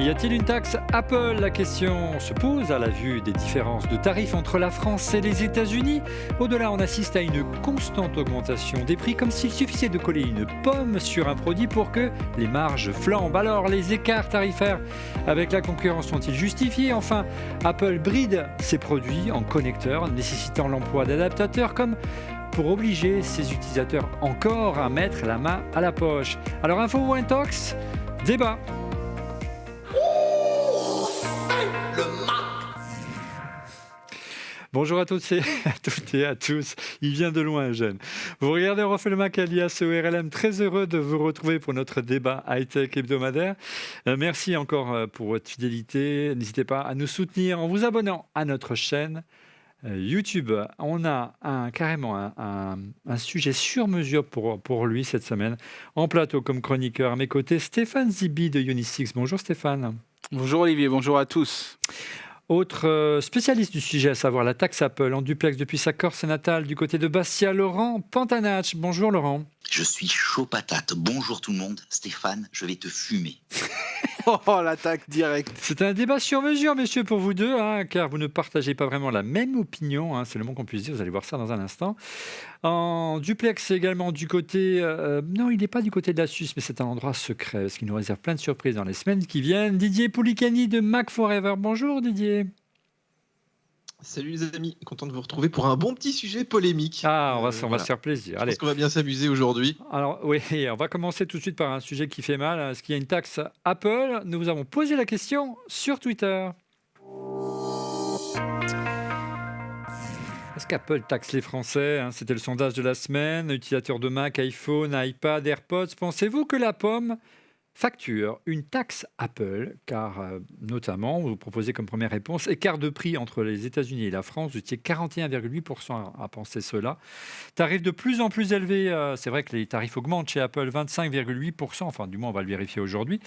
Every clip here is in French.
Y a-t-il une taxe Apple? La question se pose à la vue des différences de tarifs entre la France et les États-Unis. Au-delà, on assiste à une constante augmentation des prix, comme s'il suffisait de coller une pomme sur un produit pour que les marges flambent. Alors, les écarts tarifaires avec la concurrence sont-ils justifiés? Enfin, Apple bride ses produits en connecteurs, nécessitant l'emploi d'adaptateurs comme pour obliger ses utilisateurs encore à mettre la main à la poche. Alors, Info ou Intox? Débat. Bonjour à toutes et à tous. Il vient de loin, jeune. Vous regardez On refait le Mac alias ORLM. Très heureux de vous retrouver pour notre débat high-tech hebdomadaire. Merci encore pour votre fidélité. N'hésitez pas à nous soutenir en vous abonnant à notre chaîne YouTube. On a carrément un sujet sur mesure pour lui cette semaine. En plateau comme chroniqueur à mes côtés, Stéphane Zibi de Unisix. Bonjour Stéphane. Bonjour Olivier, bonjour à tous. Autre spécialiste du sujet, à savoir la taxe Apple, en duplex depuis sa Corse natale du côté de Bastia, Laurent Pantanach. Bonjour Laurent. Je suis chaud patate. Bonjour tout le monde. Stéphane, je vais te fumer. Oh, l'attaque directe. C'est un débat sur mesure, messieurs, pour vous deux, car vous ne partagez pas vraiment la même opinion. C'est le moins qu'on puisse dire, vous allez voir ça dans un instant. En duplex également du côté... non, il n'est pas du côté de la Suisse, mais c'est un endroit secret, parce qu'il nous réserve plein de surprises dans les semaines qui viennent. Didier Poulicani de Mac Forever. Bonjour Didier. Salut les amis, content de vous retrouver pour un bon petit sujet polémique. On va se faire plaisir. Je pense qu'on va bien s'amuser aujourd'hui. Alors oui, on va commencer tout de suite par un sujet qui fait mal. Est-ce qu'il y a une taxe Apple? Nous vous avons posé la question sur Twitter. Est-ce qu'Apple taxe les Français? C'était le sondage de la semaine. Utilisateurs de Mac, iPhone, iPad, AirPods. Pensez-vous que la pomme facture une taxe Apple, car notamment, vous proposez comme première réponse, écart de prix entre les États-Unis et la France, vous étiez 41,8% à penser cela. Tarif de plus en plus élevé, c'est vrai que les tarifs augmentent chez Apple, 25,8%, enfin du moins on va le vérifier aujourd'hui.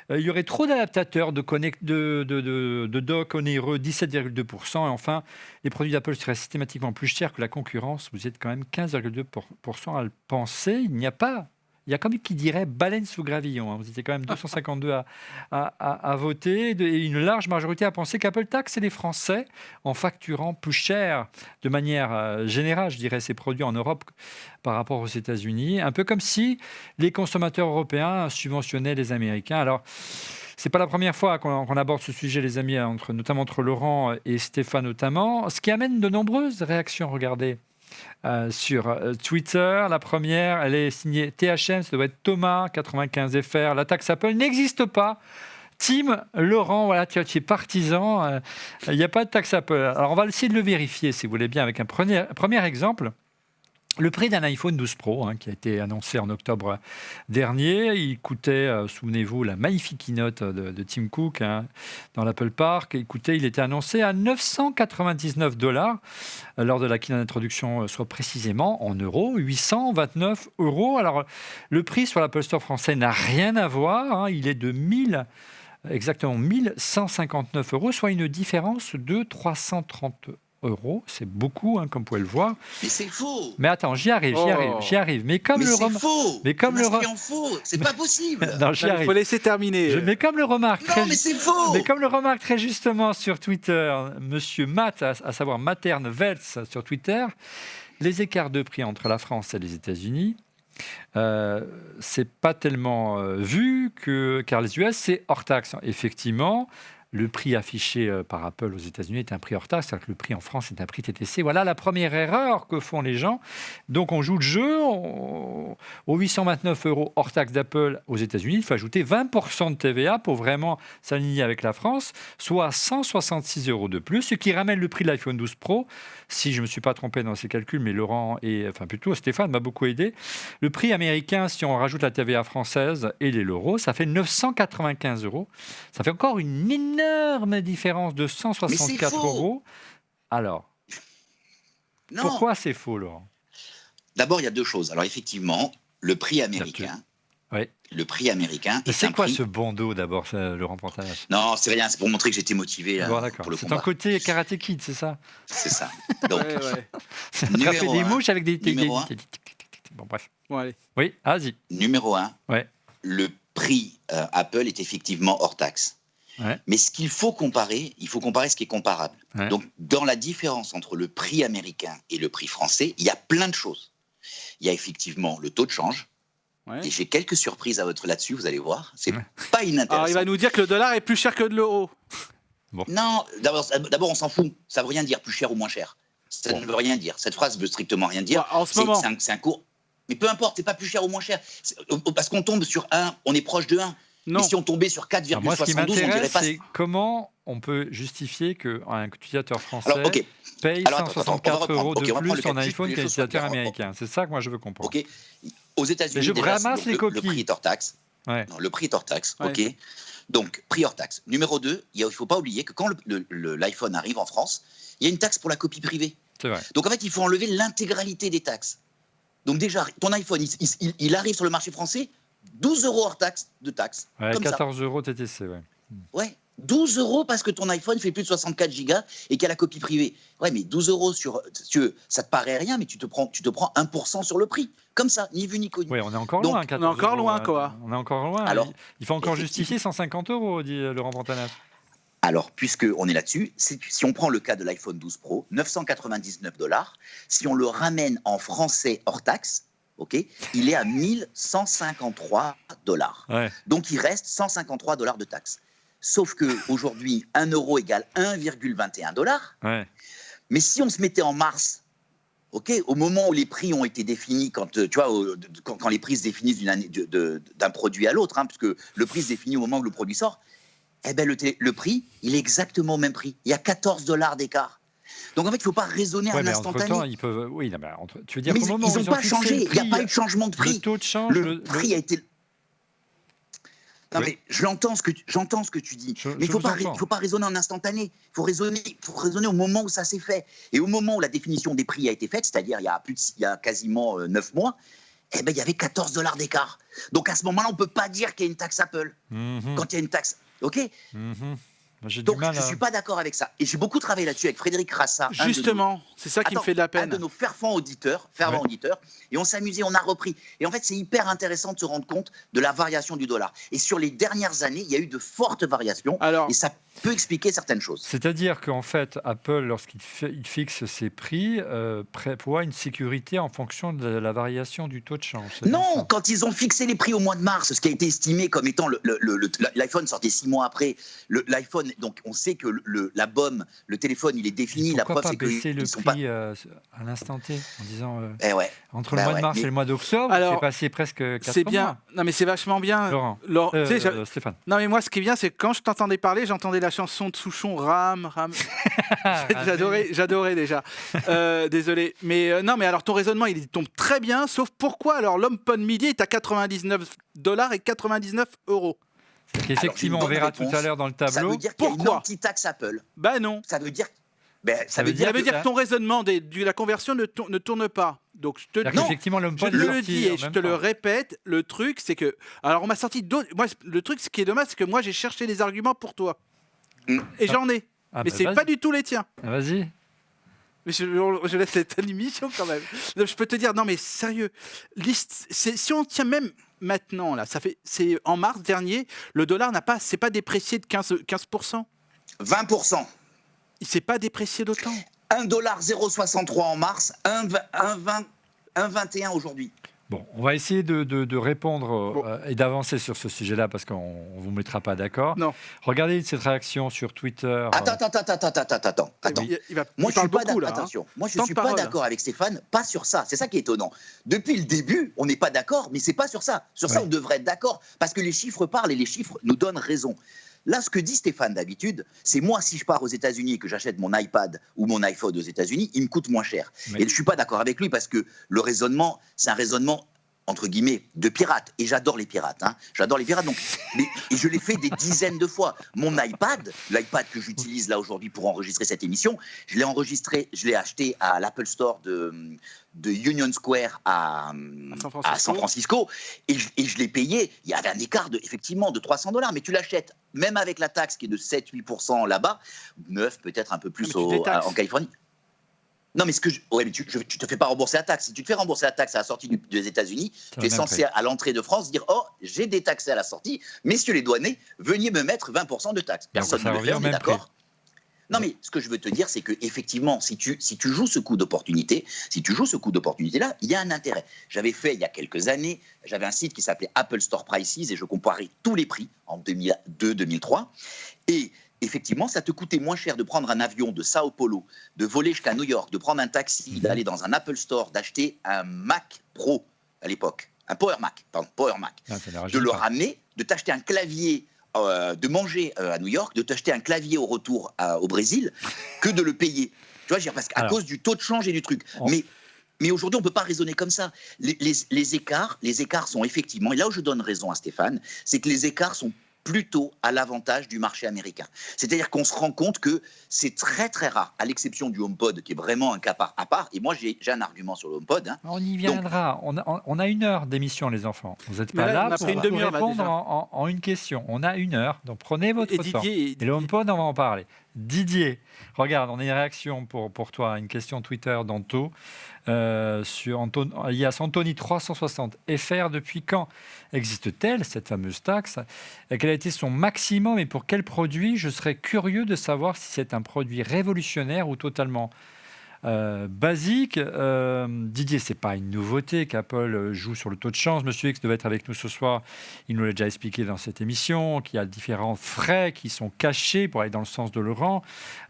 Il y aurait trop d'adaptateurs, de dock onéreux, 17,2%. Et enfin, les produits d'Apple seraient systématiquement plus chers que la concurrence, vous êtes quand même 15,2% à le penser. Il y a quand même qui dirait baleine sous gravillon. Vous étiez quand même 252 à voter et une large majorité à penser qu'Apple taxe les Français en facturant plus cher de manière générale, je dirais, ces produits en Europe par rapport aux États-Unis. Un peu comme si les consommateurs européens subventionnaient les Américains. Alors, c'est pas la première fois qu'on aborde ce sujet, les amis, notamment entre Laurent et Stéphane notamment, ce qui amène de nombreuses réactions. Regardez. Sur Twitter, la première, elle est signée THM, ça doit être Thomas 95FR. La taxe Apple n'existe pas. Team Laurent, voilà, tu es partisan. Il n'y a pas de taxe Apple. Alors on va essayer de le vérifier, si vous voulez bien, avec un premier exemple. Le prix d'un iPhone 12 Pro, qui a été annoncé en octobre dernier, il coûtait, souvenez-vous, la magnifique keynote de Tim Cook dans l'Apple Park, il était annoncé à $999 lors de la keynote d'introduction, soit précisément en euros, 829 €. Alors, le prix sur l'Apple Store français n'a rien à voir, il est de exactement 1159 €, soit une différence de 330 €. C'est beaucoup, comme vous pouvez le voir. Mais c'est faux. Mais attends, j'y arrive. Mais comme mais le c'est faux. Mais comme le faux. C'est pas possible. Non, j'y arrive. Il faut laisser terminer. Mais comme le remarque mais c'est faux. Mais comme le remarque très justement sur Twitter, Monsieur Matt, à savoir Materne Veltz sur Twitter, les écarts de prix entre la France et les États-Unis, c'est pas tellement vu car les US c'est hors taxe. Effectivement. Le prix affiché par Apple aux États-Unis est un prix hors taxe, c'est-à-dire que le prix en France est un prix TTC. Voilà la première erreur que font les gens. Donc on joue le jeu. Aux 829 € hors taxe d'Apple aux États-Unis, il faut ajouter 20% de TVA pour vraiment s'aligner avec la France, soit 166 € de plus, ce qui ramène le prix de l'iPhone 12 Pro, si je ne me suis pas trompé dans ces calculs, mais plutôt Stéphane m'a beaucoup aidé. Le prix américain, si on rajoute la TVA française et les euros, ça fait 995 €. Ça fait encore une énorme différence de 164 €. Alors, pourquoi c'est faux, Laurent? D'abord, il y a deux choses. Alors, effectivement, le prix américain. Oui. Le prix américain. C'est quoi ce bandeau d'abord, Laurent Pantanach? Non, c'est rien, c'est pour montrer que j'étais motivé. Là, d'accord. C'est un côté Karate Kid, c'est ça? C'est ça. Donc, attraper des mouches avec des... Bon, bref. Bon, allez. Oui, vas-y. Numéro 1, ouais. Le prix Apple est effectivement hors taxe. Ouais. Mais ce qu'il faut comparer, il faut comparer ce qui est comparable. Ouais. Donc, dans la différence entre le prix américain et le prix français, il y a plein de choses. Il y a effectivement le taux de change. Ouais. Et j'ai quelques surprises à votre là-dessus, vous allez voir. C'est Ouais. pas inintéressant. Alors, il va nous dire que le dollar est plus cher que de l'euro. Non, d'abord, on s'en fout. Ça veut rien dire plus cher ou moins cher. Ça ne veut rien dire. Cette phrase veut strictement rien dire. Ouais, en ce moment. C'est un cours. Mais peu importe, c'est pas plus cher ou moins cher. Parce qu'on tombe sur 1, on est proche de 1. Non. Mais si on tombait sur 4,72, Alors moi, ce qui on dirait m'intéresse, pas. c'est comment on peut justifier qu'un utilisateur français Alors, ok. paye Alors, attends, on va 164 reprendre. € de Ok, on va prendre plus le en cas de iPhone les qu'un choses soient utilisateur claires. américain. C'est ça que moi je veux comprendre. Ok. Aux États-Unis, Mais je déjà, ramasse les le copies. prix est hors taxe. Ouais. Non, le prix est hors taxe. Ouais. Ok. Donc, prix hors taxe. Numéro 2, il ne faut pas oublier que quand l'iPhone arrive en France, il y a une taxe pour la copie privée. C'est vrai. Donc, en fait, il faut enlever l'intégralité des taxes. Donc, déjà, ton iPhone, il arrive sur le marché français, 12 € hors taxe de taxes. Ouais, comme 14 € TTC, ouais. ça. Ouais. 12 € parce que ton iPhone fait plus de 64 gigas et qu'il y a la copie privée. Ouais, mais 12 € si tu veux, ça te paraît rien, mais tu te prends 1% sur le prix. Comme ça, ni vu ni connu. Oui, on est encore Donc, loin. on est 14 encore loin, €, quoi. On est encore loin. Alors, il faut encore effectivement. justifier 150 €, dit Laurent Pantanat. Alors, puisqu'on est là-dessus, si on prend le cas de l'iPhone 12 Pro, 999 $, si on le ramène en français hors taxe, ok, il est à 1153 $. Ouais. Donc, il reste 153 $ de taxes. Sauf qu'aujourd'hui, 1 € égale 1,21 $. Ouais. Mais si on se mettait en mars, ok, au moment où les prix ont été définis, quand les prix se définissent d'un produit à l'autre, hein, puisque le prix se définit au moment où le produit sort, eh ben le prix, il est exactement au même prix. Il y a 14 $ d'écart. Donc en fait, il ne faut pas raisonner Ouais, en mais instantané. entre-temps, ils peuvent. Oui, non, mais tu veux dire Mais qu'au moment ils où n'ont ils ont pas fixé changé. le Il n'y a prix, pas eu de changement de le prix. taux de change. Le prix a été. Non, Oui. mais j'entends ce que tu dis. Je Mais il ne vous entends. faut pas raisonner en instantané. Il faut raisonner au moment où ça s'est fait. Et au moment où la définition des prix a été faite, c'est-à-dire il y a quasiment 9 mois, eh ben, il y avait 14 $ d'écart. Donc à ce moment-là, on ne peut pas dire qu'il y a une taxe Apple. Mhm, Quand il y a une taxe. OK. mhm. J'ai du Donc mal je ne suis pas d'accord avec ça. Et j'ai beaucoup travaillé là-dessus avec Frédéric Rassa. Justement, c'est ça qui me fait de la Un peine. de nos fervents auditeurs, et on s'est amusé, on a repris. Et en fait, c'est hyper intéressant de se rendre compte de la variation du dollar. Et sur les dernières années, il y a eu de fortes variations, Alors, et ça peut expliquer certaines choses. C'est-à-dire qu'en fait, Apple, il fixe ses prix, prévoit une sécurité en fonction de la variation du taux de change. c'est bien Non, ça. quand ils ont fixé les prix au mois de mars, ce qui a été estimé comme étant l'iPhone sortait 6 mois après, l'iPhone, donc on sait que la BOM, le téléphone, il est défini. La Pourquoi preuve, pas c'est baisser qu'ils le sont prix pas. à l'instant T en disant Eh ouais. entre le Bah mois de ouais, mars mais- et le mois d'octobre, Alors, c'est passé presque 4 c'est mois. bien. Non, mais c'est vachement bien. Laurent, Tu sais, Stéphane. non, mais moi, ce qui est bien, c'est que quand je t'entendais parler, j'entendais la chanson de Souchon, Ram. J'adorais déjà. Désolé. Mais non, mais alors ton raisonnement, il tombe très bien. Sauf pourquoi alors l'HomePod midi est à 99 $ et 99 €. Effectivement, on Alors, j'ai une verra bonne tout à l'heure dans le Ça tableau. veut dire qu'il y a une Pourquoi anti-taxe Apple. Bah non. Ça veut dire. Ça veut dire Ça veut dire que- que ton raisonnement de la conversion ne tourne pas. Donc je te C'est-à-dire dis. qu'effectivement, Je l'HomePod te est le sorti dis en et je même te le temps. répète, le truc c'est que... Alors on m'a sorti d'autres... Moi, le truc ce qui est dommage, c'est que moi j'ai cherché les arguments pour toi. Et j'en ai. Ah, Mais bah, c'est vas-y. pas du tout les tiens. Ah, Vas-y. Mais je laisse cette émission quand même. Donc, je peux te dire, non mais sérieux, si on tient même maintenant, là, c'est en mars dernier, le dollar c'est pas déprécié de 15%. 20%. Il s'est pas déprécié d'autant. 1,063 $ en mars, 1,21 aujourd'hui. Bon, on va essayer de répondre Bon. et d'avancer sur ce sujet-là parce qu'on ne vous mettra pas d'accord. Non. Regardez cette réaction sur Twitter. Attends. Il Moi, je suis parle pas beaucoup là. attention. Moi, je Temps de suis pas parole. d'accord avec Stéphane, pas sur ça. C'est ça qui est étonnant. Depuis le début, on n'est pas d'accord, mais c'est pas sur ça. Sur ça, Ouais. on devrait être d'accord parce que les chiffres parlent et les chiffres nous donnent raison. Là, ce que dit Stéphane d'habitude, c'est moi, si je pars aux États-Unis et que j'achète mon iPad ou mon iPhone aux États-Unis, il me coûte moins cher. Oui. Et je suis pas d'accord avec lui parce que le raisonnement, c'est un raisonnement entre guillemets, de pirates. Et j'adore les pirates. Hein. J'adore les pirates. Donc, et je l'ai fait des dizaines de fois. Mon iPad, l'iPad que j'utilise là aujourd'hui pour enregistrer cette émission, je l'ai acheté à l'Apple Store de Union Square à San Francisco. Et je l'ai payé. Il y avait un écart effectivement de 300 $. Mais tu l'achètes, même avec la taxe qui est de 7-8% là-bas, 9 peut-être un peu plus en Californie. Non, mais ouais, mais tu te fais pas rembourser la taxe. Si tu te fais rembourser la taxe à la sortie des États-Unis, tu es censé, à l'entrée de France, dire « Oh, j'ai détaxé à la sortie. Messieurs les douaniers, veniez me mettre 20% de taxe. » Personne ne le fait, on est d'accord ? Non, mais ce que je veux te dire, c'est qu'effectivement, si tu joues ce coup d'opportunité, là, il y a un intérêt. J'avais fait, il y a quelques années, j'avais un site qui s'appelait Apple Store Prices et je comparais tous les prix en 2002-2003. Et effectivement, ça te coûtait moins cher de prendre un avion de Sao Paulo, de voler jusqu'à New York, de prendre un taxi, d'aller dans un Apple Store, d'acheter un Mac Pro à l'époque, un Power Mac, de le ramener, de t'acheter un clavier, de manger à New York, de t'acheter un clavier au retour au Brésil, que de le payer. Tu vois, parce qu'à cause du taux de change et du truc. Mais aujourd'hui, on ne peut pas raisonner comme ça. Les écarts sont effectivement, et là où je donne raison à Stéphane, c'est que les écarts sont plutôt à l'avantage du marché américain. C'est-à-dire qu'on se rend compte que c'est très très rare, à l'exception du HomePod, qui est vraiment un cas à part. Et moi, j'ai un argument sur le HomePod. On y viendra. On a 1 heure d'émission, les enfants. Vous n'êtes pas là pour répondre en une question. On a 1 heure, donc prenez votre temps. Et le HomePod, on va en parler. Didier, regarde, on a une réaction pour toi, une question Twitter d'Anto. Sur alias Anthony 360 FR, depuis quand existe-t-elle cette fameuse taxe? Quel a été son maximum et pour quel produit? Je serais curieux de savoir si c'est un produit révolutionnaire ou totalement basique. Didier, c'est pas une nouveauté qu'Apple joue sur le taux de change. Monsieur X devait être avec nous ce soir. Il nous l'a déjà expliqué dans cette émission qu'il y a différents frais qui sont cachés pour aller dans le sens de Laurent.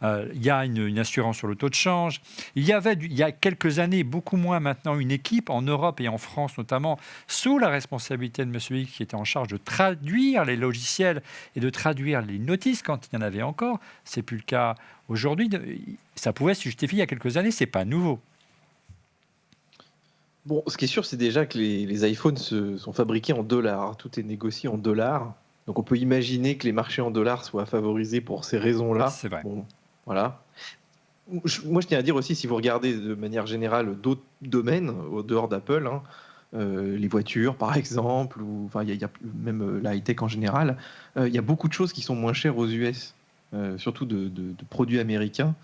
Il y a une assurance sur le taux de change. Il y a quelques années, beaucoup moins maintenant, une équipe en Europe et en France notamment, sous la responsabilité de Monsieur X, qui était en charge de traduire les logiciels et de traduire les notices quand il y en avait encore. C'est plus le cas aujourd'hui. Ça pouvait se justifier il y a quelques années, c'est pas nouveau. Bon, ce qui est sûr, c'est déjà que les iPhones sont fabriqués en dollars. Tout est négocié en dollars. Donc on peut imaginer que les marchés en dollars soient favorisés pour ces raisons-là. C'est vrai. Bon, voilà. Moi, je tiens à dire aussi, si vous regardez de manière générale d'autres domaines, au dehors d'Apple, les voitures par exemple, ou il y a même la high-tech en général, il y a beaucoup de choses qui sont moins chères aux US, surtout de produits américains.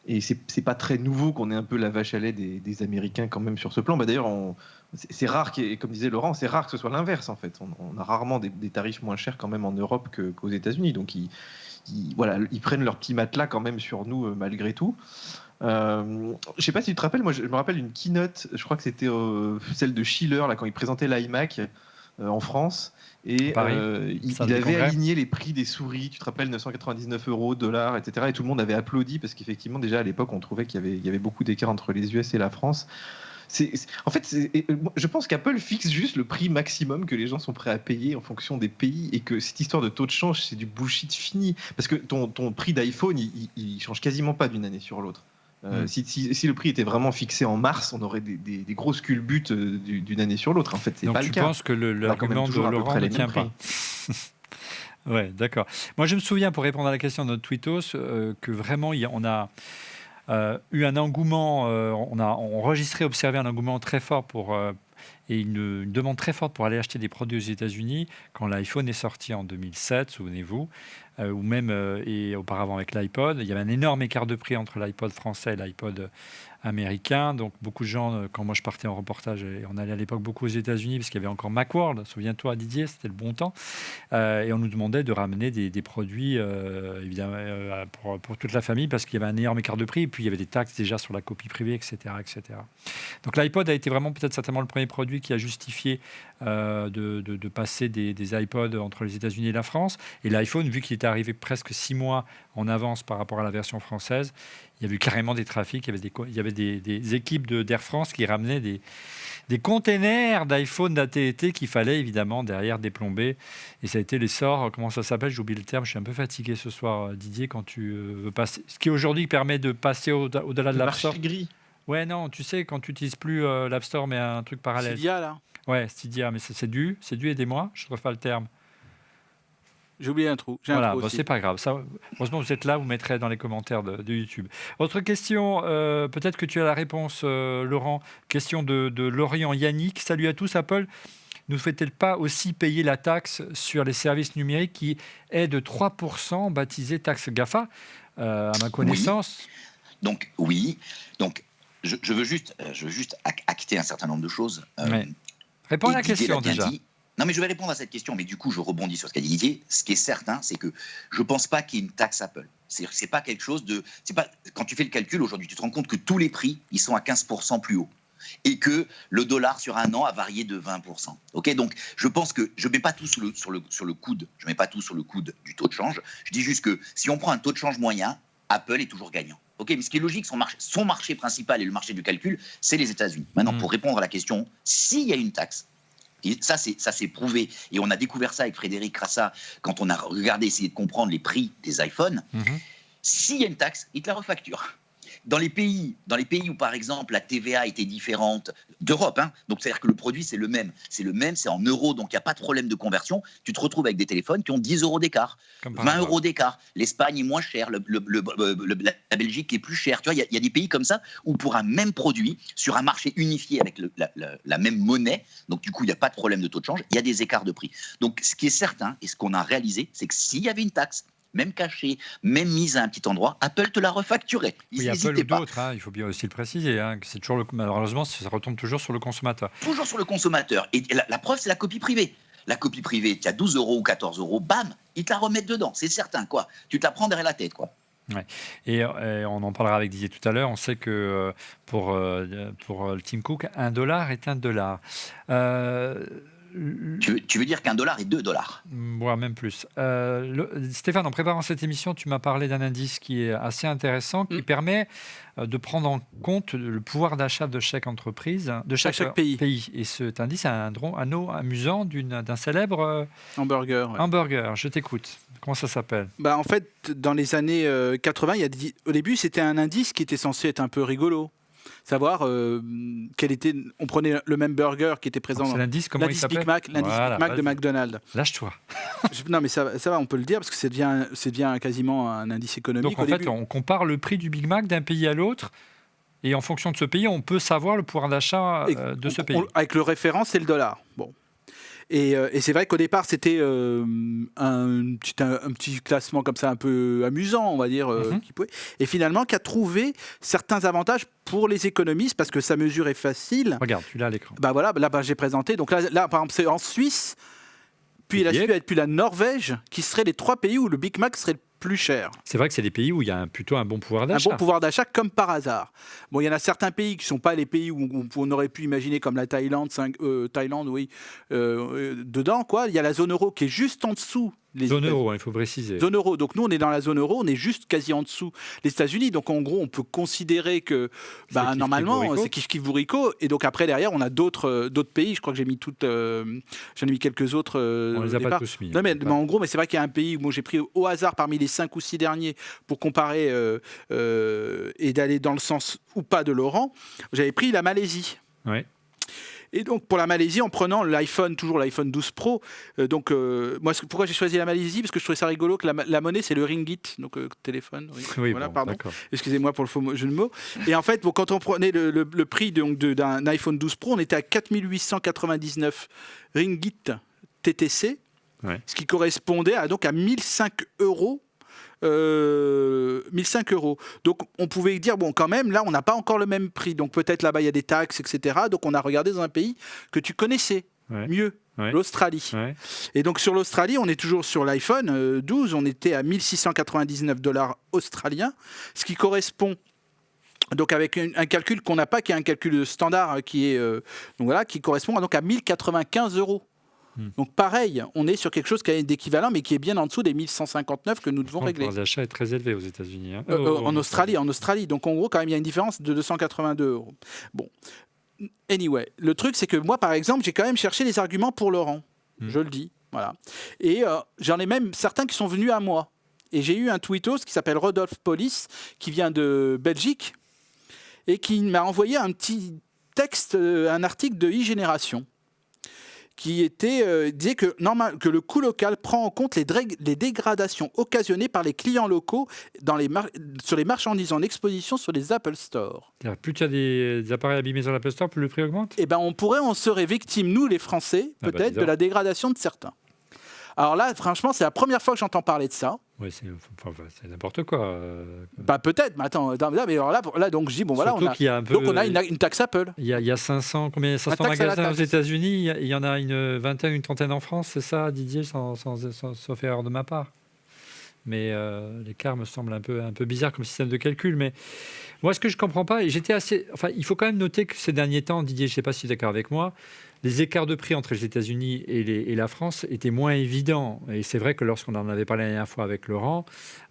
Et c'est pas très nouveau qu'on ait un peu la vache à lait des Américains quand même sur ce plan. D'ailleurs, c'est rare, comme disait Laurent, c'est rare que ce soit l'inverse en fait. On a rarement des tarifs moins chers quand même en Europe qu'aux États-Unis. Donc ils prennent leur petit matelas quand même sur nous malgré tout. Je sais pas si tu te rappelles, moi je me rappelle une keynote, je crois que c'était celle de Schiller là, quand il présentait l'iMac en France. Et il avait aligné les prix des souris, tu te rappelles, 999 €, dollars, etc. Et tout le monde avait applaudi parce qu'effectivement, déjà à l'époque, on trouvait qu'il y avait beaucoup d'écart entre les US et la France. En fait, je pense qu'Apple fixe juste le prix maximum que les gens sont prêts à payer en fonction des pays et que cette histoire de taux de change, c'est du bullshit fini. Parce que ton prix d'iPhone, il change quasiment pas d'une année sur l'autre. Si le prix était vraiment fixé en mars, on aurait des grosses culbutes d'une année sur l'autre. En fait, c'est pas le cas. Donc tu penses que l'argument de Laurent ne tient pas? Ouais, d'accord. Moi, je me souviens, pour répondre à la question de notre tweetos, que vraiment, on a eu un engouement, on a enregistré, observé un engouement très fort et une demande très forte pour aller acheter des produits aux États-Unis quand l'iPhone est sorti en 2007, souvenez-vous, ou même et auparavant avec l'iPod. Il y avait un énorme écart de prix entre l'iPod français et l'iPod américain. Donc beaucoup de gens, quand moi je partais en reportage, et on allait à l'époque beaucoup aux États-Unis parce qu'il y avait encore Macworld, souviens-toi Didier, c'était le bon temps, et on nous demandait de ramener des produits évidemment pour toute la famille parce qu'il y avait un énorme écart de prix et puis il y avait des taxes déjà sur la copie privée, etc. etc. Donc l'iPod a été vraiment peut-être certainement le premier produit qui a justifié de passer des iPods entre les États-Unis et la France. Et l'iPhone, vu qu'il était arrivé presque 6 mois en avance par rapport à la version française, il y avait carrément des trafics, il y avait des équipes d'Air France qui ramenaient des containers d'iPhone d'AT&T qu'il fallait évidemment derrière déplomber. Et ça a été l'essor, comment ça s'appelle, j'oublie le terme, je suis un peu fatigué ce soir Didier, quand tu veux passer, ce qui aujourd'hui permet de passer au-delà de l'App Store. Marché gris. Ouais, non, tu sais, quand tu n'utilises plus l'App Store mais un truc parallèle. Cydia là. Ouais, Cydia, mais c'est dû, aidez-moi, je ne trouve pas le terme. J'ai oublié un trou. Voilà, bon, c'est pas grave. Ça, heureusement, vous êtes là, vous mettrez dans les commentaires de YouTube. Autre question, peut-être que tu as la réponse, Laurent. Question de Lorient Yannick. Salut à tous, Apple ne fait-elle pas aussi payer la taxe sur les services numériques qui est de 3%, baptisée taxe GAFA, à ma connaissance? Oui. Donc, je veux juste acter un certain nombre de choses. Ouais. Réponds à la Didier question l'a bien déjà. dit. Non, mais je vais répondre à cette question, mais du coup, je rebondis sur ce qu'a dit Didier. Ce qui est certain, c'est que je ne pense pas qu'il y ait une taxe Apple. C'est pas quelque chose de. Quand tu fais le calcul aujourd'hui, tu te rends compte que tous les prix, ils sont à 15% plus haut. Et que le dollar sur un an a varié de 20%. Okay, donc, je pense que je ne mets pas tout sur le coude. Je mets pas tout sur le coude du taux de change. Je dis juste que si on prend un taux de change moyen, Apple est toujours gagnant. Okay, mais ce qui est logique, son marché principal et le marché du calcul, c'est les États-Unis. Maintenant, pour répondre à la question, s'il y a une taxe, et ça c'est prouvé, et on a découvert ça avec Frédéric Rassa quand on a regardé, essayé de comprendre les prix des iPhones, s'il y a une taxe, ils te la refacturent. Dans les pays où, par exemple, la TVA était différente d'Europe, hein, donc c'est-à-dire que le produit, c'est le même, c'est en euros, donc il n'y a pas de problème de conversion, tu te retrouves avec des téléphones qui ont 10 euros d'écart, 20 euros d'écart. L'Espagne est moins chère, la Belgique est plus chère. Tu vois, il y a des pays comme ça où pour un même produit, sur un marché unifié avec la même monnaie, donc du coup, il n'y a pas de problème de taux de change, il y a des écarts de prix. Donc ce qui est certain, et ce qu'on a réalisé, c'est que s'il y avait une taxe, même cachée, même mise à un petit endroit, Apple te la refacturait. Oui, Apple ou d'autres, hein, il faut bien aussi le préciser. Hein, que c'est toujours malheureusement, ça retombe toujours sur le consommateur. Toujours sur le consommateur. Et la preuve, c'est la copie privée. La copie privée, tu as 12 euros ou 14 euros, bam, ils te la remettent dedans, c'est certain, quoi. Tu te la prends derrière la tête, quoi. Ouais. Et on en parlera avec Didier tout à l'heure. On sait que pour le Tim Cook, $1 est $1. Tu veux dire qu'$1 est $2 ? Voire même plus. Stéphane, en préparant cette émission, tu m'as parlé d'un indice qui est assez intéressant, qui permet de prendre en compte le pouvoir d'achat de chaque entreprise, de chaque pays. Et cet indice a un nom amusant d'un célèbre hamburger. Hamburger. Je t'écoute. Comment ça s'appelle ? En fait, dans les années 80, au début, c'était un indice qui était censé être un peu rigolo. Savoir quel était. On prenait le même burger qui était présent dans l'indice, comment il s'appelle ? Big Mac de McDonald's. Lâche-toi. Non, mais ça va, on peut le dire parce que ça devient quasiment un indice économique. Donc en fait, on compare le prix du Big Mac d'un pays à l'autre. Et en fonction de ce pays, on peut savoir le pouvoir d'achat de ce pays. Avec le référent, c'est le dollar. Bon. Et c'est vrai qu'au départ, c'était un petit classement comme ça, un peu amusant, on va dire. Et finalement, qui a trouvé certains avantages pour les économistes, parce que sa mesure est facile. Regarde, tu l'as à l'écran. Voilà, là j'ai présenté. Donc là, par exemple, c'est en Suisse, puis la Suède, puis la Norvège, qui seraient les 3 pays où le Big Mac serait le plus cher. C'est vrai que c'est des pays où il y a plutôt un bon pouvoir d'achat. Un bon pouvoir d'achat, comme par hasard. Bon, il y en a certains pays qui ne sont pas les pays où on aurait pu imaginer, comme la Thaïlande, dedans, quoi. Il y a la zone euro qui est juste en dessous. Zone euro, il faut préciser. Zone euro. Donc nous, on est dans la zone euro, on est juste quasi en dessous les États-Unis. Donc en gros, on peut considérer que normalement, c'est kiff bourrico. Et donc après, derrière, on a d'autres pays. Je crois que j'ai mis j'en ai mis quelques autres. On les a pas tous mis. Non, mais en gros, c'est vrai qu'il y a un pays où j'ai pris au hasard parmi les 5 ou 6 derniers pour comparer et d'aller dans le sens ou pas de Laurent. J'avais pris la Malaisie. Ouais. Et donc pour la Malaisie, en prenant toujours l'iPhone 12 Pro, moi pourquoi j'ai choisi la Malaisie ? Parce que je trouvais ça rigolo que la monnaie c'est le ringgit, donc téléphone. Oui, voilà, bon, pardon. D'accord. Excusez-moi pour le faux jeu de mots. Et en fait, quand on prenait le prix d'un iPhone 12 Pro, on était à 4899 ringgit TTC, ce qui correspondait à 1005 euros. 1005 euros. Donc on pouvait dire, bon, quand même, là, on n'a pas encore le même prix. Donc peut-être là-bas, il y a des taxes, etc. Donc on a regardé dans un pays que tu connaissais mieux, l'Australie. Ouais. Et donc sur l'Australie, on est toujours sur l'iPhone 12, on était à $1699 australiens, ce qui correspond donc avec un calcul qu'on n'a pas, qui est un calcul standard, qui correspond donc à 1095 euros. Donc pareil, on est sur quelque chose qui est d'équivalent, mais qui est bien en dessous des 1159 que nous devons régler. Le pouvoir d'achat est très élevé aux États-Unis. Hein. En Australie. Donc en gros, quand même, il y a une différence de 282 euros. Bon, anyway, le truc, c'est que moi, par exemple, j'ai quand même cherché les arguments pour Laurent. Je le dis, voilà. Et j'en ai même certains qui sont venus à moi. Et j'ai eu un tweetos qui s'appelle Rodolphe Polis, qui vient de Belgique, et qui m'a envoyé un petit texte, un article de e-Génération, qui disait que le coût local prend en compte les dégradations occasionnées par les clients locaux sur les marchandises en exposition sur les Apple Store. Plus tu as des appareils abîmés sur l'Apple Store, plus le prix augmente ? Eh bien, on serait victime, nous les Français, peut-être, de la dégradation de certains. Alors là, franchement, c'est la première fois que j'entends parler de ça. Ouais, c'est n'importe quoi. Bah peut-être, mais attends, mais alors là, donc je dis, bon voilà, Surtout qu'il y a un peu, donc on a une taxe Apple. il y a 500 taxe à la magasins aux taxe. États-Unis, il y en a une vingtaine, une trentaine en France, c'est ça, Didier, sauf erreur de ma part. Mais l'écart me semble un peu bizarre comme système de calcul. Mais moi, ce que je ne comprends pas, et il faut quand même noter que ces derniers temps, Didier, je ne sais pas si tu es d'accord avec moi, les écarts de prix entre les États-Unis et la France étaient moins évidents. Et c'est vrai que lorsqu'on en avait parlé la dernière fois avec Laurent,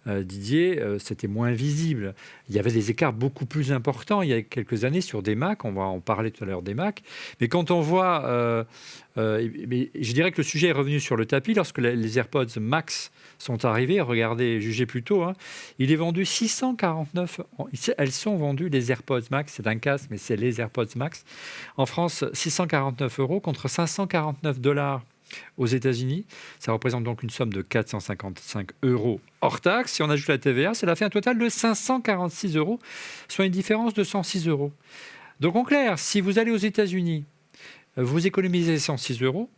Didier, c'était moins visible. Il y avait des écarts beaucoup plus importants il y a quelques années sur des Mac. On va en parler tout à l'heure des Mac. Mais quand on voit... mais je dirais que le sujet est revenu sur le tapis lorsque les AirPods Max sont arrivés. Regardez, jugez plutôt. Il est vendu 649. Elles sont vendues, les AirPods Max. C'est un casque, mais c'est les AirPods Max. En France, 649 € contre 549 $ aux États-Unis. Ça représente donc une somme de 455 € hors taxe. Si on ajoute la TVA, cela fait un total de 546 €, soit une différence de 106 €. Donc en clair, si vous allez aux États-Unis, vous économisez 106 €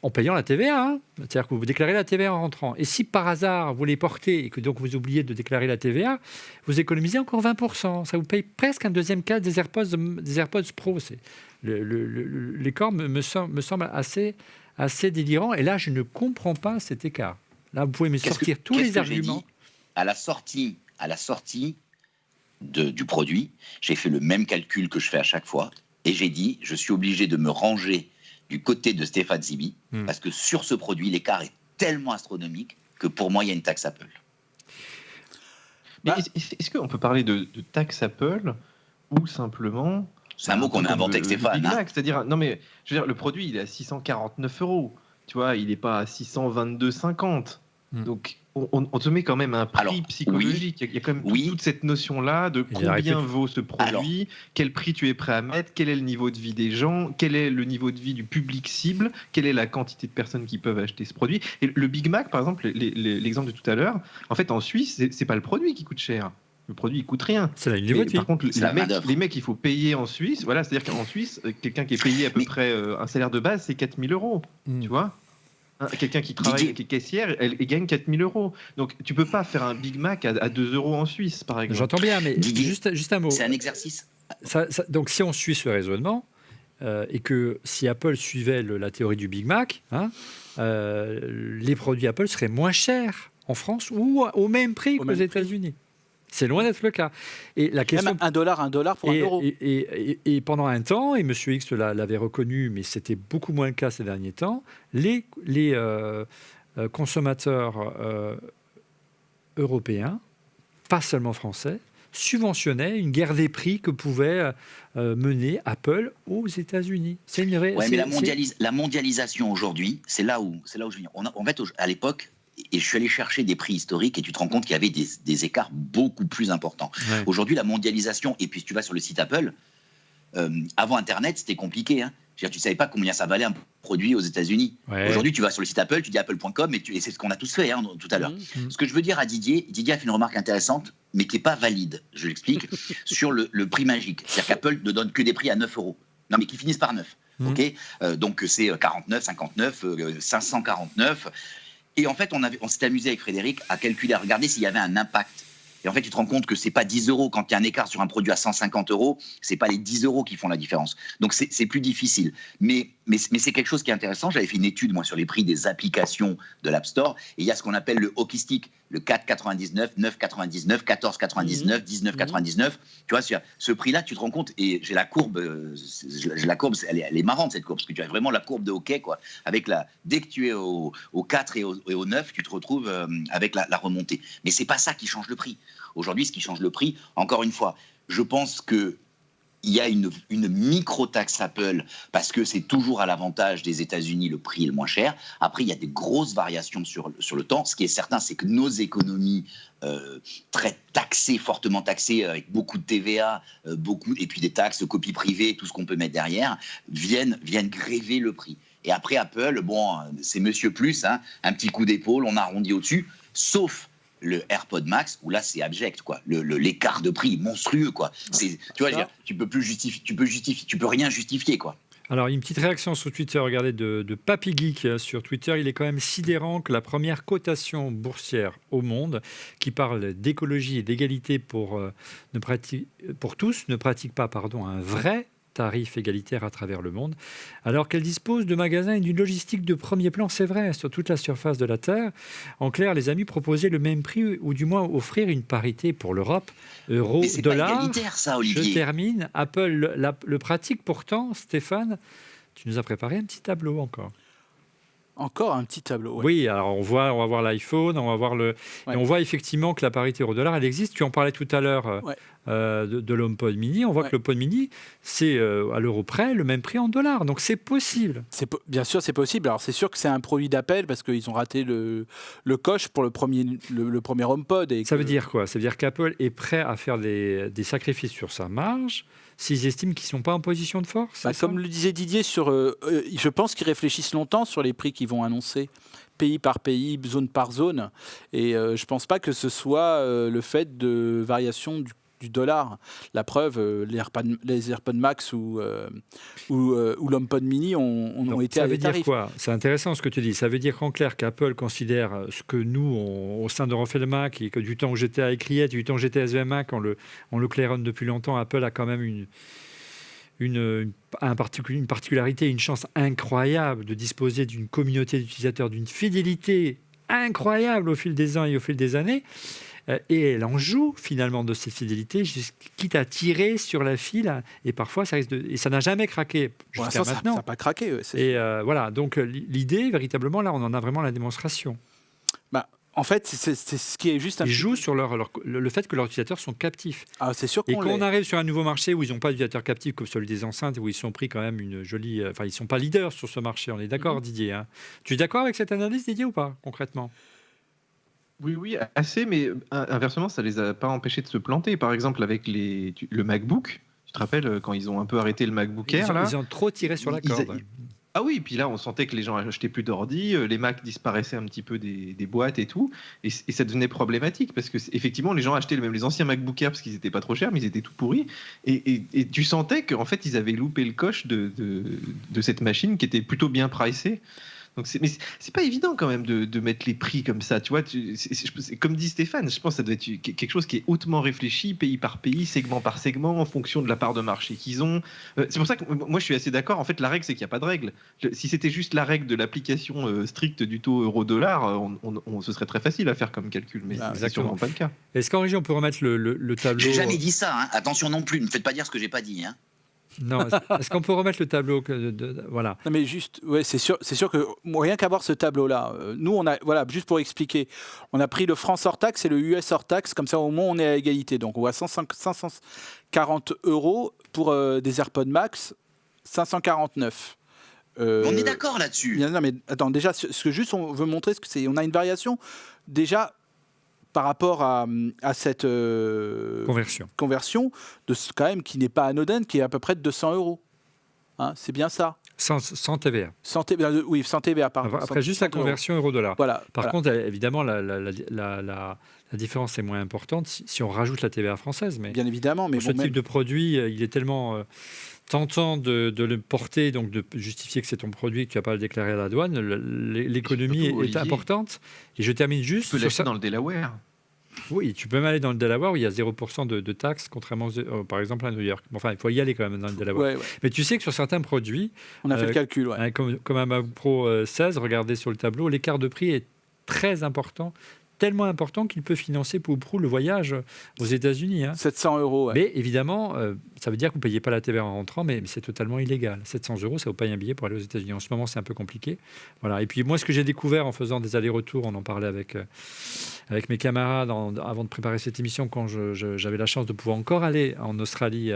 en payant la TVA. C'est-à-dire que vous déclarez la TVA en rentrant. Et si par hasard vous les portez et que donc vous oubliez de déclarer la TVA, vous économisez encore 20%. Ça vous paye presque un deuxième cas des AirPods Pro. L'écart me semble assez délirant. Et là, je ne comprends pas cet écart. Là, vous pouvez me sortir tous les arguments. À la sortie du produit, j'ai fait le même calcul que je fais à chaque fois. Et j'ai dit, je suis obligé de me ranger du côté de Stéphane Zibi, parce que sur ce produit, l'écart est tellement astronomique que pour moi, il y a une taxe Apple. Mais est-ce qu'on peut parler de taxe Apple ou simplement... C'est un mot qu'on a inventé avec Stéphane. C'est-à-dire, non mais, je veux dire, le produit, il est à 649 €. Tu vois, il n'est pas à 622,50. Donc, on te met quand même un prix psychologique. Il y a quand même toute cette notion-là de combien vaut ce produit, quel prix tu es prêt à mettre, quel est le niveau de vie des gens, quel est le niveau de vie du public cible, quelle est la quantité de personnes qui peuvent acheter ce produit. Et le Big Mac, par exemple, l'exemple de tout à l'heure, en fait, en Suisse, c'est pas le produit qui coûte cher. Le produit, il coûte rien. C'est la niveau de vie. Par contre, les mecs, il faut payer en Suisse. Voilà, c'est-à-dire qu'en Suisse, quelqu'un qui est payé à peu près un salaire de base, c'est 4 000 €. Tu vois ? Quelqu'un qui travaille, qui est caissière, elle gagne 4 000 €. Donc, tu peux pas faire un Big Mac à 2 € en Suisse, par exemple. J'entends bien, mais juste un mot. C'est un exercice. Donc, si on suit ce raisonnement, et que si Apple suivait la théorie du Big Mac, les produits Apple seraient moins chers en France ou au même prix qu'aux États-Unis. C'est loin d'être le cas. Et la question, même $1 pour €1. Et pendant un temps, et M. X l'avait reconnu, mais c'était beaucoup moins le cas ces derniers temps, les consommateurs européens, pas seulement français, subventionnaient une guerre des prix que pouvait mener Apple aux États-Unis. C'est une vraie. Ouais, mais la mondialisation aujourd'hui, c'est là où je viens. En fait, à l'époque. Et je suis allé chercher des prix historiques et tu te rends compte qu'il y avait des écarts beaucoup plus importants. Ouais. Aujourd'hui, la mondialisation, et puis si tu vas sur le site Apple, avant Internet, c'était compliqué. Tu ne savais pas combien ça valait un produit aux États-Unis. Ouais. Aujourd'hui, tu vas sur le site Apple, tu dis apple.com, et c'est ce qu'on a tous fait tout à l'heure. Ce que je veux dire à Didier a fait une remarque intéressante, mais qui n'est pas valide, je l'explique, sur le prix magique. C'est-à-dire qu'Apple ne donne que des prix à 9 €. Non, mais qui finissent par 9. Okay, donc c'est 49, 59, 549... Et en fait, on s'est amusé avec Frédéric à calculer, à regarder s'il y avait un impact. Et en fait, tu te rends compte que c'est pas 10 € quand il y a un écart sur un produit à 150 €, c'est pas les 10 € qui font la différence. Donc c'est plus difficile. Mais c'est quelque chose qui est intéressant. J'avais fait une étude moi sur les prix des applications de l'App Store et il y a ce qu'on appelle le hockey stick, le 4,99, 9,99, 14,99, 19,99. Tu vois, ce prix-là, tu te rends compte. Et j'ai la courbe, elle est marrante cette courbe parce que tu as vraiment la courbe de hockey quoi. Avec dès que tu es au 4 et au 9, tu te retrouves avec la remontée. Mais c'est pas ça qui change le prix. Aujourd'hui, ce qui change le prix, encore une fois, je pense qu'il y a une micro-taxe Apple parce que c'est toujours à l'avantage des États-Unis, le prix est le moins cher. Après, il y a des grosses variations sur le temps. Ce qui est certain, c'est que nos économies très taxées, fortement taxées, avec beaucoup de TVA, et puis des taxes, copie privée, tout ce qu'on peut mettre derrière, viennent gréver le prix. Et après, Apple, bon, c'est Monsieur Plus, un petit coup d'épaule, on arrondit au-dessus, sauf le AirPod Max, où là, c'est abject, quoi. L'écart de prix monstrueux, quoi. Tu vois, je veux dire, tu peux rien justifier, quoi. Alors, une petite réaction sur Twitter, regardez, de Papy Geek sur Twitter. Il est quand même sidérant que la première cotation boursière au monde, qui parle d'écologie et d'égalité pour tous, ne pratique pas un vrai tarif égalitaire à travers le monde, alors qu'elle dispose de magasins et d'une logistique de premier plan, c'est vrai, sur toute la surface de la Terre. En clair, les amis proposaient le même prix, ou du moins offrir une parité pour l'Europe, euro, Mais c'est dollar. pas égalitaire, ça, Olivier. Je termine. Apple le pratique pourtant. Stéphane, tu nous as préparé un petit tableau encore. Encore un petit tableau. Ouais. Oui, alors on va voir l'iPhone, on va voir et on voit effectivement que la parité euro-dollar, elle existe. Tu en parlais tout à l'heure de l'HomePod Mini. On voit que le Pod Mini, c'est à l'euro près le même prix en dollars. Donc c'est possible. Bien sûr, c'est possible. Alors c'est sûr que c'est un produit d'appel parce qu'ils ont raté le coche pour le premier HomePod. Ça veut dire quoi? Ça veut dire qu'Apple est prêt à faire des sacrifices sur sa marge s'ils estiment qu'ils ne sont pas en position de force. Comme le disait Didier, je pense qu'ils réfléchissent longtemps sur les prix qu'ils vont annoncer, pays par pays, zone par zone. Et je ne pense pas que ce soit le fait de variation du dollar. La preuve, les AirPods Max ou l'HomePod Mini ont été à des tarifs. Ça veut dire quoi? C'est intéressant ce que tu dis. Ça veut dire qu'en clair, qu'Apple considère ce que nous, au sein de Refait le Mac, et que du temps où j'étais à Ecriette, du temps où j'étais à SVMac, on le claironne depuis longtemps, Apple a quand même une particularité, une chance incroyable de disposer d'une communauté d'utilisateurs, d'une fidélité incroyable au fil des ans et au fil des années. Et elle en joue finalement de cette fidélité, quitte à tirer sur la file. Et parfois, ça risque et ça n'a jamais craqué jusqu'à maintenant. Ça n'a pas craqué. Et voilà, donc l'idée, véritablement, là, on en a vraiment la démonstration. En fait, c'est ce qui est juste un Ils jouent sur le fait que leurs utilisateurs sont captifs. Ah, c'est sûr et quand on arrive sur un nouveau marché où ils n'ont pas d'utilisateurs captifs comme celui des enceintes, où ils sont pris quand même une jolie... Enfin, ils ne sont pas leaders sur ce marché, on est d'accord, Didier, hein. Tu es d'accord avec cette analyse, Didier, ou pas, concrètement? Oui, assez, mais inversement, ça ne les a pas empêchés de se planter. Par exemple, avec le MacBook, tu te rappelles quand ils ont un peu arrêté le MacBook Air, ils ont trop tiré sur la corde. Ah oui, puis là, on sentait que les gens achetaient plus d'ordi, les Mac disparaissaient un petit peu des boîtes et tout, et ça devenait problématique, parce que effectivement, les gens achetaient même les anciens MacBook Air parce qu'ils n'étaient pas trop chers, mais ils étaient tout pourris, et tu sentais qu'en fait, ils avaient loupé le coche de cette machine qui était plutôt bien pricée. Donc mais c'est pas évident quand même de mettre les prix comme ça, tu vois. Comme dit Stéphane, je pense que ça doit être quelque chose qui est hautement réfléchi, pays par pays, segment par segment, en fonction de la part de marché qu'ils ont. C'est pour ça que moi je suis assez d'accord. En fait, la règle, c'est qu'il n'y a pas de règle. Si c'était juste la règle de l'application stricte du taux euro-dollar, ce serait très facile à faire comme calcul, mais c'est sûrement pas le cas. Est-ce qu'en régie, on peut remettre le tableau? J'ai jamais dit ça, hein. Attention non plus, ne faites pas dire ce que j'ai pas dit, hein. Non, est-ce qu'on peut remettre le tableau voilà. Non mais juste, ouais, c'est sûr que rien qu'à voir ce tableau-là, nous on a, voilà, juste pour expliquer, on a pris le France hors taxe et le US hors taxe, comme ça au moins on est à égalité. Donc on voit 540 € pour des AirPods Max, 549. On est d'accord là-dessus. Non mais attends, déjà, ce que juste on veut montrer, on a une variation déjà par rapport à cette conversion de quand même qui n'est pas anodine, qui est à peu près de 200 €. Hein, c'est bien ça. Sans TVA. Oui, sans TVA. Pardon. Après, juste la conversion euro-dollar. Voilà, Par contre, évidemment, la différence est moins importante si on rajoute la TVA française. Mais bien évidemment. Mais pour ce type de produit, il est tellement tentant de le porter, donc de justifier que c'est ton produit, que tu n'as pas à le déclarer à la douane. L'économie est importante. Et je termine juste... Tu peux l'acheter dans le Delaware. Oui, tu peux même aller dans le Delaware où il y a 0% de taxes, contrairement par exemple à New York. Enfin, il faut y aller quand même dans le Delaware. Ouais. Mais tu sais que sur certains produits... On a fait le calcul, ouais. Comme un MacBook Pro 16, regardez sur le tableau, l'écart de prix est très important, tellement important qu'il peut financer pour prou le voyage aux États-Unis. 700 €. Ouais. Mais évidemment, ça veut dire que vous ne payez pas la TVA en rentrant, mais c'est totalement illégal. 700 €, ça vous paye un billet pour aller aux États-Unis. En ce moment, c'est un peu compliqué. Voilà. Et puis moi, ce que j'ai découvert en faisant des allers-retours, on en parlait avec mes camarades avant de préparer cette émission, quand j'avais la chance de pouvoir encore aller en Australie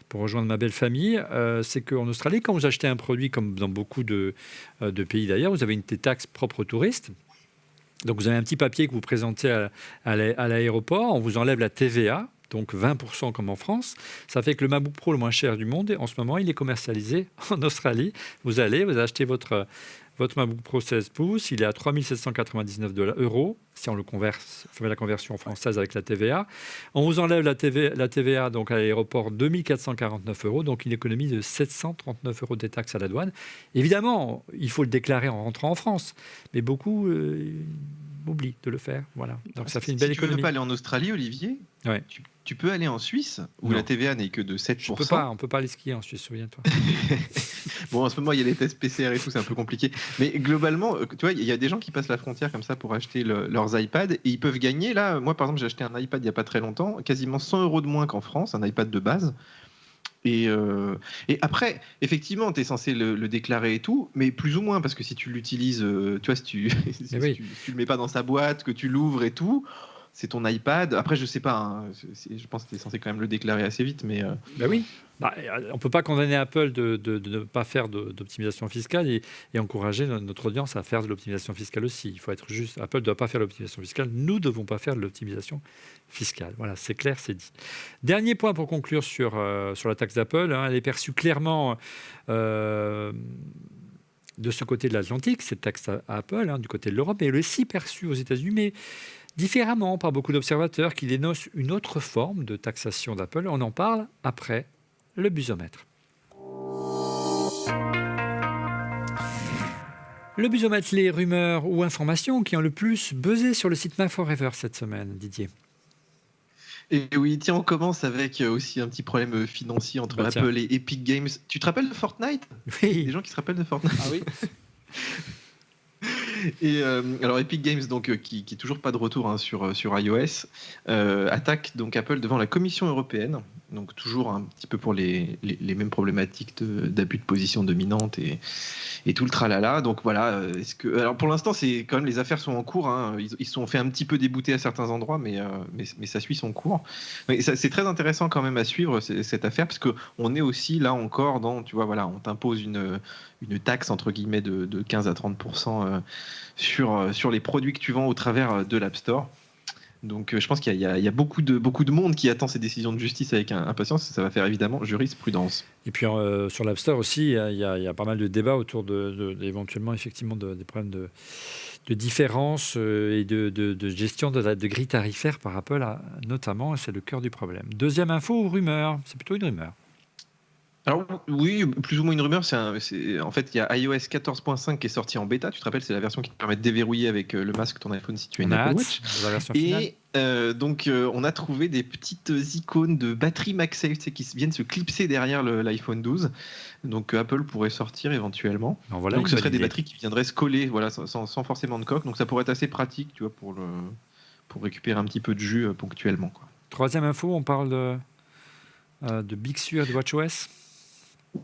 pour rejoindre ma belle famille, c'est qu'en Australie, quand vous achetez un produit, comme dans beaucoup de pays d'ailleurs, vous avez une taxe propre aux touristes. Donc vous avez un petit papier que vous présentez à l'aéroport, on vous enlève la TVA donc 20% comme en France. Ça fait que le MacBook Pro le moins cher du monde, en ce moment, il est commercialisé en Australie. Vous achetez votre MacBook Pro 16 pouces, il est à 3 799 €, si on fait la conversion française avec la TVA. On vous enlève la TVA donc à l'aéroport, 2 449 €, donc une économie de 739 € des taxes à la douane. Évidemment, il faut le déclarer en rentrant en France, mais beaucoup oublient de le faire. Voilà. Donc ça fait une belle Si tu ne veux économie. pas aller en Australie, Olivier, Ouais. tu peux aller en Suisse, où Non. la TVA n'est que de 7%. On peut pas aller skier en Suisse, souviens-toi. Bon, en ce moment, il y a les tests PCR et tout, c'est un peu compliqué. Mais globalement, tu vois, il y a des gens qui passent la frontière comme ça pour acheter leurs iPads et ils peuvent gagner. Là, moi, par exemple, j'ai acheté un iPad il n'y a pas très longtemps, quasiment 100 € de moins qu'en France, un iPad de base. Et après, effectivement, tu es censé le déclarer et tout, mais plus ou moins, parce que si tu l'utilises, tu vois, si tu oui. tu le mets pas dans sa boîte, que tu l'ouvres et tout, c'est ton iPad. Après, je sais pas, hein, je pense que tu es censé quand même le déclarer assez vite, mais Ben oui. On ne peut pas condamner Apple de ne pas faire d'optimisation fiscale et encourager notre audience à faire de l'optimisation fiscale aussi. Il faut être juste. Apple ne doit pas faire de l'optimisation fiscale. Nous ne devons pas faire de l'optimisation fiscale. Voilà, c'est clair, c'est dit. Dernier point pour conclure sur la taxe d'Apple. Elle est perçue clairement de ce côté de l'Atlantique, cette taxe à Apple, du côté de l'Europe, et elle est aussi perçue aux États-Unis, mais différemment par beaucoup d'observateurs qui dénoncent une autre forme de taxation d'Apple. On en parle après le busomètre. Le busomètre, les rumeurs ou informations qui ont le plus buzzé sur le site Mac Forever cette semaine, Didier. Et oui, tiens, on commence avec aussi un petit problème financier entre Apple et Epic Games. Tu te rappelles de Fortnite ? Oui. Des gens qui se rappellent de Fortnite ? Ah oui. Et alors Epic Games, donc, qui est toujours pas de retour sur iOS, attaque donc Apple devant la Commission européenne. Donc toujours un petit peu pour les mêmes problématiques d'abus de position dominante et tout le tralala. Donc voilà. Alors pour l'instant, c'est quand même les affaires sont en cours. Hein. Ils se sont fait un petit peu débouter à certains endroits, mais ça suit son cours. Mais c'est très intéressant quand même à suivre cette affaire parce que on est aussi là encore dans, tu vois, voilà, on t'impose une taxe entre guillemets de 15 à 30% sur les produits que tu vends au travers de l'App Store. Donc je pense qu'il y a beaucoup de monde qui attend ces décisions de justice avec impatience. Ça va faire évidemment jurisprudence. Et puis sur l'App Store aussi, il y a pas mal de débats autour éventuellement effectivement des problèmes de différence et de gestion de grille tarifaire par Apple, notamment. C'est le cœur du problème. Deuxième info ou rumeur ? C'est plutôt une rumeur. Alors oui, plus ou moins une rumeur. En fait, il y a iOS 14.5 qui est sorti en bêta. Tu te rappelles, c'est la version qui te permet de déverrouiller avec le masque ton iPhone si tu as une Apple Watch. La version finale. Et donc, on a trouvé des petites icônes de batterie MagSafe qui viennent se clipser derrière l'iPhone 12. Donc, Apple pourrait sortir éventuellement. Voilà, donc, ce seraient des batteries qui viendraient se coller, voilà, sans forcément de coque. Donc, ça pourrait être assez pratique, tu vois, pour récupérer un petit peu de jus ponctuellement, quoi. Troisième info, on parle de Big Sur et de WatchOS.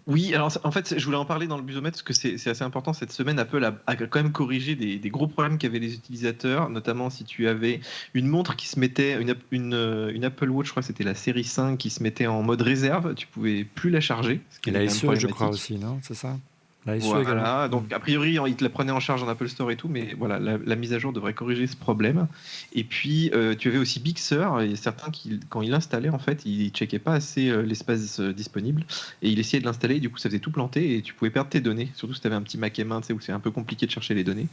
Oui, alors en fait, je voulais en parler dans le busomètre parce que c'est assez important. Cette semaine, Apple a quand même corrigé des gros problèmes qu'avaient les utilisateurs, notamment si tu avais une montre qui se mettait, une Apple Watch, je crois que c'était la série 5, qui se mettait en mode réserve, tu pouvais plus la charger. Et la SE, je crois aussi, non ? C'est ça ? La SE voilà, également. donc a priori, ils te la prenaient en charge en Apple Store et tout, mais voilà, la mise à jour devrait corriger ce problème. Et puis, tu avais aussi Big Sur, et certains qui, quand ils l'installaient, en fait, ils checkaient pas assez l'espace disponible, et ils essayaient de l'installer, et du coup, ça faisait tout planter, et tu pouvais perdre tes données, surtout si tu avais un petit Mac M1, tu sais, où c'est un peu compliqué de chercher les données.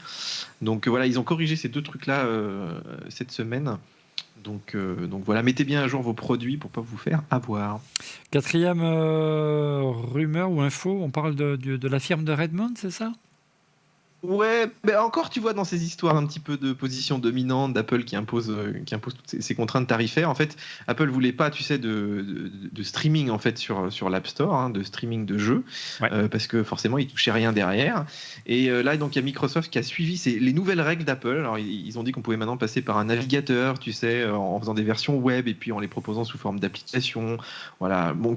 Donc voilà, ils ont corrigé ces deux trucs-là cette semaine. Donc voilà, mettez bien à jour vos produits pour pas vous faire avoir. Quatrième rumeur ou info, on parle de la firme de Redmond, c'est ça ? Ouais, mais encore, tu vois, dans ces histoires un petit peu de position dominante d'Apple qui impose toutes ces contraintes tarifaires, en fait, Apple voulait pas, tu sais, de streaming en fait sur l'App Store, de streaming de jeux, parce que forcément, ils touchaient rien derrière. Et là, donc, il y a Microsoft qui a suivi les nouvelles règles d'Apple. Alors, ils ont dit qu'on pouvait maintenant passer par un navigateur, tu sais, en faisant des versions web et puis en les proposant sous forme d'application. Voilà, bon,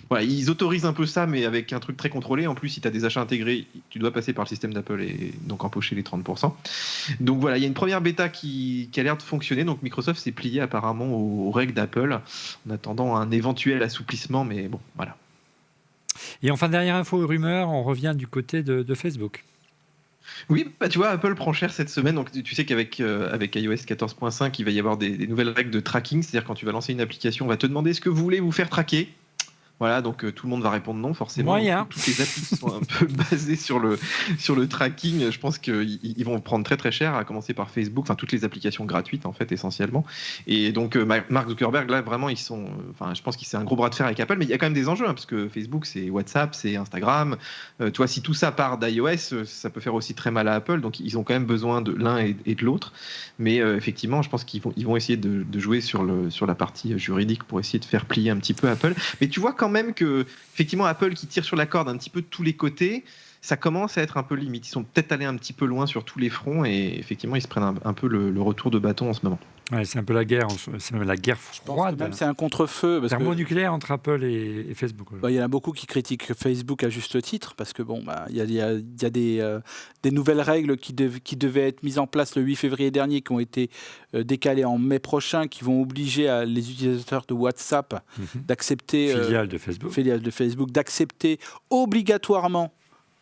voilà, ils autorisent un peu ça, mais avec un truc très contrôlé. En plus, si tu as des achats intégrés, tu dois passer par le système d'Apple et donc empocher les 30%. Donc voilà, il y a une première bêta qui a l'air de fonctionner. Donc Microsoft s'est plié apparemment aux règles d'Apple en attendant un éventuel assouplissement, mais bon, voilà. Et enfin, dernière info et rumeur, on revient du côté de Facebook. Oui, bah, tu vois, Apple prend cher cette semaine. Donc, tu sais qu'avec avec iOS 14.5, il va y avoir des nouvelles règles de tracking. C'est-à-dire, quand tu vas lancer une application, on va te demander ce que vous voulez vous faire traquer. Voilà, donc tout le monde va répondre non, forcément. Moyen. Donc, toutes les applis qui sont un peu basées sur le tracking, je pense qu'ils vont prendre très très cher, à commencer par Facebook, enfin toutes les applications gratuites en fait essentiellement. Et donc Mark Zuckerberg, là vraiment, je pense qu'il c'est un gros bras de fer avec Apple, mais il y a quand même des enjeux, hein, parce que Facebook c'est WhatsApp, c'est Instagram. Tu vois, si tout ça part d'iOS, ça peut faire aussi très mal à Apple, donc ils ont quand même besoin de l'un et de l'autre. Mais effectivement, je pense qu'ils vont essayer de jouer sur la partie juridique pour essayer de faire plier un petit peu Apple. Mais tu vois quand même que effectivement Apple qui tire sur la corde un petit peu de tous les côtés, ça commence à être un peu limite. Ils sont peut-être allés un petit peu loin sur tous les fronts et effectivement ils se prennent un peu le retour de bâton en ce moment. Ouais, c'est un peu la guerre, c'est même la guerre Je pense que froide, même c'est un contre-feu. Parce que thermonucléaire entre Apple et Facebook. il y en a beaucoup qui critiquent Facebook à juste titre, parce que il y a des nouvelles règles qui devaient être mises en place le 8 février dernier, qui ont été décalées en mai prochain, qui vont obliger les utilisateurs de WhatsApp d'accepter Filiale de Facebook. d'accepter obligatoirement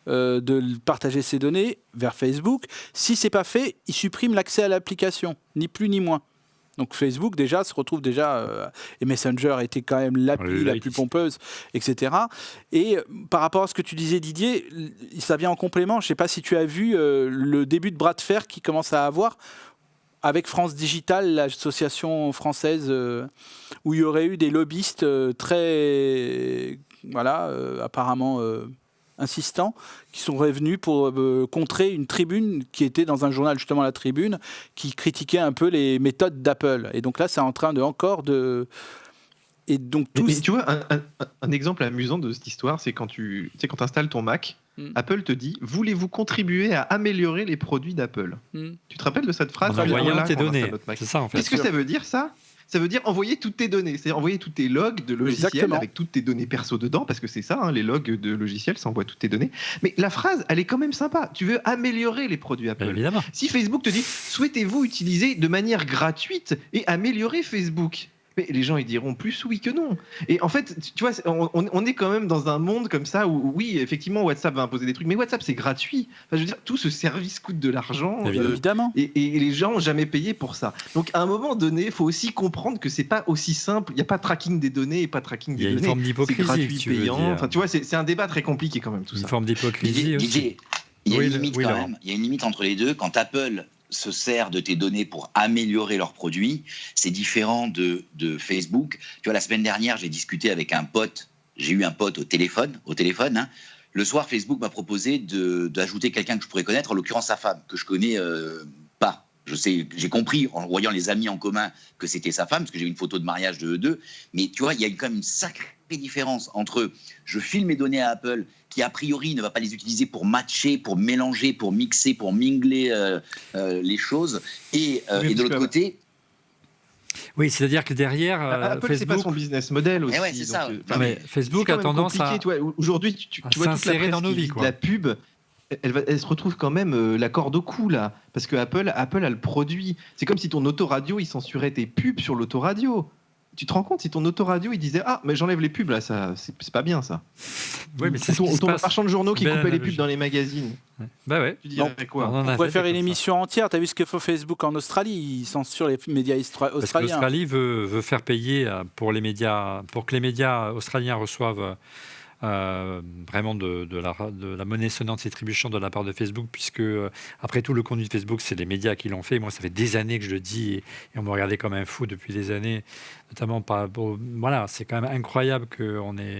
de partager ses données vers Facebook. Si c'est pas fait, ils suppriment l'accès à l'application, ni plus ni moins. Donc Facebook déjà se retrouve et Messenger était quand même l'appli la plus pompeuse, etc. Et par rapport à ce que tu disais, Didier, ça vient en complément. Je ne sais pas si tu as vu le début de bras de fer qui commence à avoir avec France Digital, l'association française, où il y aurait eu des lobbyistes apparemment insistants, qui sont revenus pour contrer une tribune qui était dans un journal, justement La Tribune, qui critiquait un peu les méthodes d'Apple. Et donc là, c'est en train Et donc mais tu vois, un exemple amusant de cette histoire, c'est quand tu installes ton Mac, Apple te dit « Voulez-vous contribuer à améliorer les produits d'Apple ?» Tu te rappelles de cette phrase? En envoyant tes données. C'est ça, en fait. Qu'est-ce que ça veut dire, ça? Ça veut dire envoyer toutes tes données, c'est-à-dire envoyer tous tes logs de logiciels. Exactement. Avec toutes tes données perso dedans, parce que c'est ça, hein, les logs de logiciels, ça envoie toutes tes données. Mais la phrase, elle est quand même sympa. Tu veux améliorer les produits Apple. Évidemment. Si Facebook te dit « Souhaitez-vous utiliser de manière gratuite et améliorer Facebook ?» Mais les gens, ils diront plus oui que non. Et en fait, tu vois, on est quand même dans un monde comme ça où, oui, effectivement, WhatsApp va imposer des trucs, mais WhatsApp, c'est gratuit. Enfin, je veux dire, tout ce service coûte de l'argent. Évidemment. Et les gens n'ont jamais payé pour ça. Donc, à un moment donné, il faut aussi comprendre que c'est pas aussi simple. Il n'y a pas de tracking des données et pas de tracking des données. Il y a une forme d'hypocrisie. C'est gratuit, payant. Enfin, tu vois, c'est un débat très compliqué quand même, tout ça. Une forme d'hypocrisie aussi. Didier, il y a une limite quand même. Il y a une limite entre les deux. Quand Apple se sert de tes données pour améliorer leurs produits, c'est différent de Facebook. Tu vois, la semaine dernière, j'ai discuté avec un pote. J'ai eu un pote au téléphone. Hein. Le soir, Facebook m'a proposé d'ajouter quelqu'un que je pourrais connaître, en l'occurrence sa femme, que je connais pas. J'ai compris en voyant les amis en commun que c'était sa femme, parce que j'ai eu une photo de mariage de eux deux. Mais tu vois, il y a quand même une sacrée différence entre je file mes données à Apple, qui a priori ne va pas les utiliser pour matcher, pour mélanger, pour mixer, pour mingler les choses, et de l'autre côté. Oui, c'est-à-dire que derrière Apple, Facebook, c'est pas son business model aussi. Ouais, c'est ça. Mais Facebook a tendance à aujourd'hui, tu vois toute la s'insérer presse dans nos vies, la pub. Elle se retrouve quand même la corde au cou là, parce que Apple a le produit. C'est comme si ton autoradio il censurait tes pubs sur l'autoradio. Tu te rends compte si ton autoradio il disait mais j'enlève les pubs là, ça c'est pas bien ça. Oui, mais c'est ton marchand de journaux qui coupait les pubs dans les magazines. Bah ouais. Tu dirais quoi? On pourrait faire une émission entière. T'as vu ce que fait Facebook en Australie? Ils censurent les médias australiens. Parce que l'Australie veut faire payer pour que les médias australiens reçoivent vraiment de la monnaie sonnante et trébuchante de la part de Facebook, puisque après tout le contenu de Facebook c'est les médias qui l'ont fait. Moi ça fait des années que je le dis et on me regardait comme un fou depuis des années, notamment voilà, c'est quand même incroyable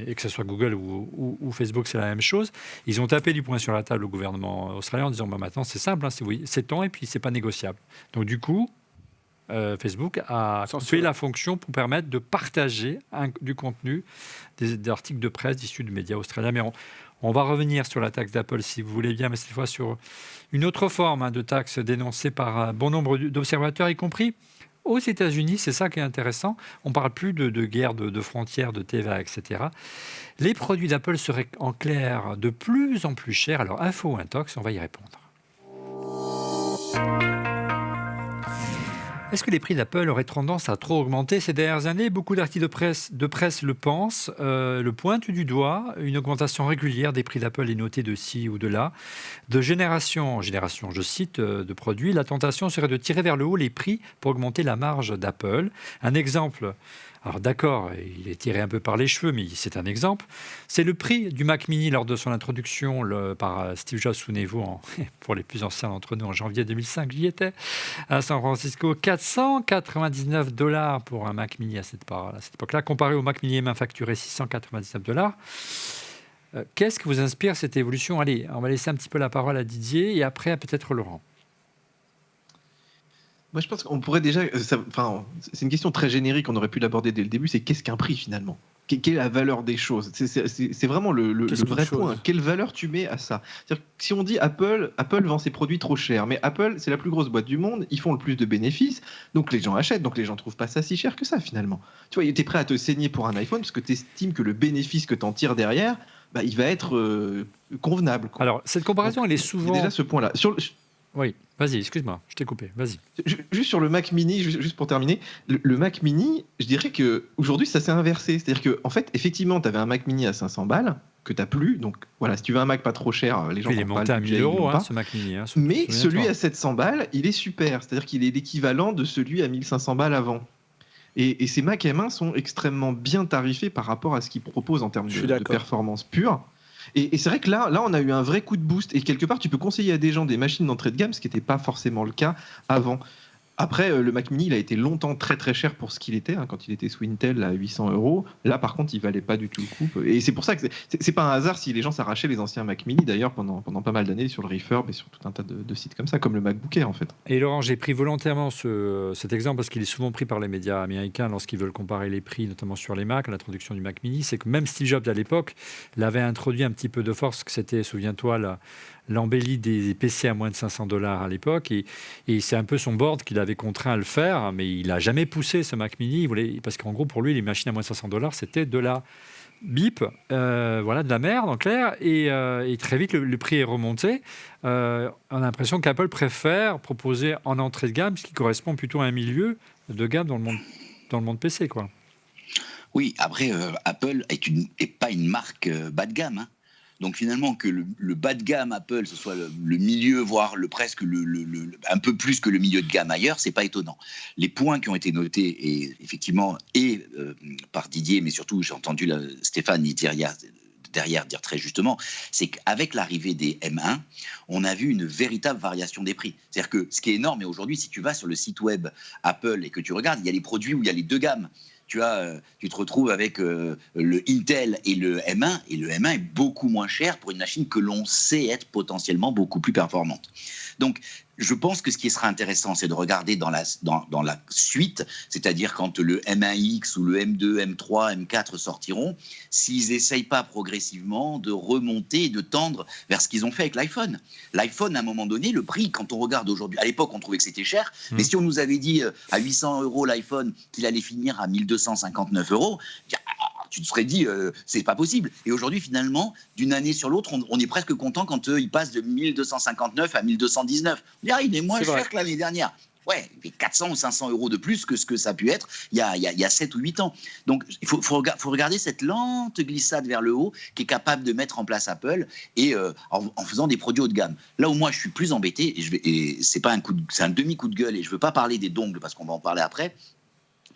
et que ce soit Google ou Facebook, c'est la même chose. Ils ont tapé du poing sur la table au gouvernement australien en disant maintenant c'est simple, c'est temps et puis c'est pas négociable. Donc du coup Facebook a fait la fonction pour permettre de partager du contenu des articles de presse issus de médias australiens. Mais on va revenir sur la taxe d'Apple si vous voulez bien, mais cette fois sur une autre forme de taxe dénoncée par un bon nombre d'observateurs, y compris aux États-Unis. C'est ça qui est intéressant. On ne parle plus de guerre de frontières, de TVA, etc. Les produits d'Apple seraient en clair de plus en plus chers. Alors, info ou intox, on va y répondre. Est-ce que les prix d'Apple auraient tendance à trop augmenter ces dernières années? Beaucoup d'articles de presse le pensent, le pointent du doigt. Une augmentation régulière des prix d'Apple est notée de ci ou de là. De génération en génération, je cite, de produits, la tentation serait de tirer vers le haut les prix pour augmenter la marge d'Apple. Un exemple, alors d'accord, il est tiré un peu par les cheveux, mais c'est un exemple. C'est le prix du Mac Mini lors de son introduction par Steve Jobs, souvenez-vous, pour les plus anciens d'entre nous, en janvier 2005, j'y étais, à San Francisco, $499 pour un Mac Mini à cette époque-là, comparé au Mac Mini M1 facturé $699. Qu'est-ce qui vous inspire cette évolution? Allez, on va laisser un petit peu la parole à Didier et après peut-être Laurent. Moi, je pense qu'on pourrait déjà. C'est une question très générique, on aurait pu l'aborder dès le début. C'est qu'est-ce qu'un prix finalement? Quelle est la valeur des choses? C'est vraiment le Qu'est-ce vrai qu'une point. chose? Quelle valeur tu mets à ça? C'est-à-dire que si on dit Apple vend ses produits trop chers, mais Apple, c'est la plus grosse boîte du monde, ils font le plus de bénéfices, donc les gens achètent, donc les gens trouvent pas ça si cher que ça finalement. Tu vois, tu es prêt à te saigner pour un iPhone parce que tu estimes que le bénéfice que tu en tires derrière, bah, il va être convenable, quoi. Alors, cette comparaison, Donc, elle est il y a souvent... déjà ce point-là. Oui, vas-y, excuse-moi, je t'ai coupé, vas-y. Juste sur le Mac Mini, juste pour terminer, le Mac Mini, je dirais qu'aujourd'hui, ça s'est inversé. C'est-à-dire qu'en fait, effectivement, tu avais un Mac Mini à 500 balles que tu n'as plus. Donc voilà, si tu veux un Mac pas trop cher, les gens Il est n'ont pas monté le à budget, 1000 ils euros, l'ont pas. ce Mac Mini. Mais celui souviens-toi. à 700 balles, il est super. C'est-à-dire qu'il est l'équivalent de celui à 1500 balles avant. Et ces Mac M1 sont extrêmement bien tarifés par rapport à ce qu'ils proposent en termes Je suis de d'accord. performance pure. Et c'est vrai que là, on a eu un vrai coup de boost. Et quelque part, tu peux conseiller à des gens des machines d'entrée de gamme, ce qui n'était pas forcément le cas avant. Après, le Mac Mini, il a été longtemps très très cher pour ce qu'il était, hein, quand il était sous Intel à 800 €. Là, par contre, il valait pas du tout le coup. Et c'est pour ça que c'est pas un hasard si les gens s'arrachaient les anciens Mac Mini, d'ailleurs, pendant pas mal d'années sur le Refurb et sur tout un tas de sites comme ça, comme le MacBook Air, en fait. Et Laurent, j'ai pris volontairement cet exemple parce qu'il est souvent pris par les médias américains lorsqu'ils veulent comparer les prix, notamment sur les Mac, à l'introduction du Mac Mini. C'est que même Steve Jobs, à l'époque, l'avait introduit un petit peu de force, que c'était, souviens-toi, l'embellie des PC à moins de $500 à l'époque. Et c'est un peu son board qui l'avait contraint à le faire, mais il n'a jamais poussé ce Mac Mini. Parce qu'en gros, pour lui, les machines à moins de $500, c'était de la bip, voilà, de la merde en clair. Et très vite, le prix est remonté. On a l'impression qu'Apple préfère proposer en entrée de gamme, ce qui correspond plutôt à un milieu de gamme dans le monde PC, quoi. Oui, après, Apple est pas une marque bas de gamme, hein. Donc finalement, que le bas de gamme Apple, ce soit le milieu, voire presque un peu plus que le milieu de gamme ailleurs, c'est pas étonnant. Les points qui ont été notés, et effectivement, par Didier, mais surtout, j'ai entendu Stéphane derrière dire très justement, c'est qu'avec l'arrivée des M1, on a vu une véritable variation des prix. C'est-à-dire que ce qui est énorme, et aujourd'hui, si tu vas sur le site web Apple et que tu regardes, il y a les produits où il y a les deux gammes. Tu te retrouves avec le Intel et le M1, et le M1 est beaucoup moins cher pour une machine que l'on sait être potentiellement beaucoup plus performante. Donc, je pense que ce qui sera intéressant, c'est de regarder dans la suite, c'est-à-dire quand le M1X ou le M2, M3, M4 sortiront, s'ils n'essayent pas progressivement de remonter et de tendre vers ce qu'ils ont fait avec l'iPhone. L'iPhone, à un moment donné, le prix, quand on regarde aujourd'hui, à l'époque, on trouvait que c'était cher, mais si on nous avait dit à 800 € l'iPhone qu'il allait finir à 1259 €, tu te serais dit, c'est pas possible. Et aujourd'hui, finalement, d'une année sur l'autre, on est presque content quand il passe de 1259 à 1219. On dit, il est moins cher que l'année dernière. Ouais, il fait 400 ou 500 € de plus que ce que ça a pu être il y a 7 ou 8 ans. Donc, il faut regarder cette lente glissade vers le haut qui est capable de mettre en place Apple et en faisant des produits haut de gamme. Là où moi, je suis plus embêté, et c'est un demi-coup de gueule, et je ne veux pas parler des dongles parce qu'on va en parler après.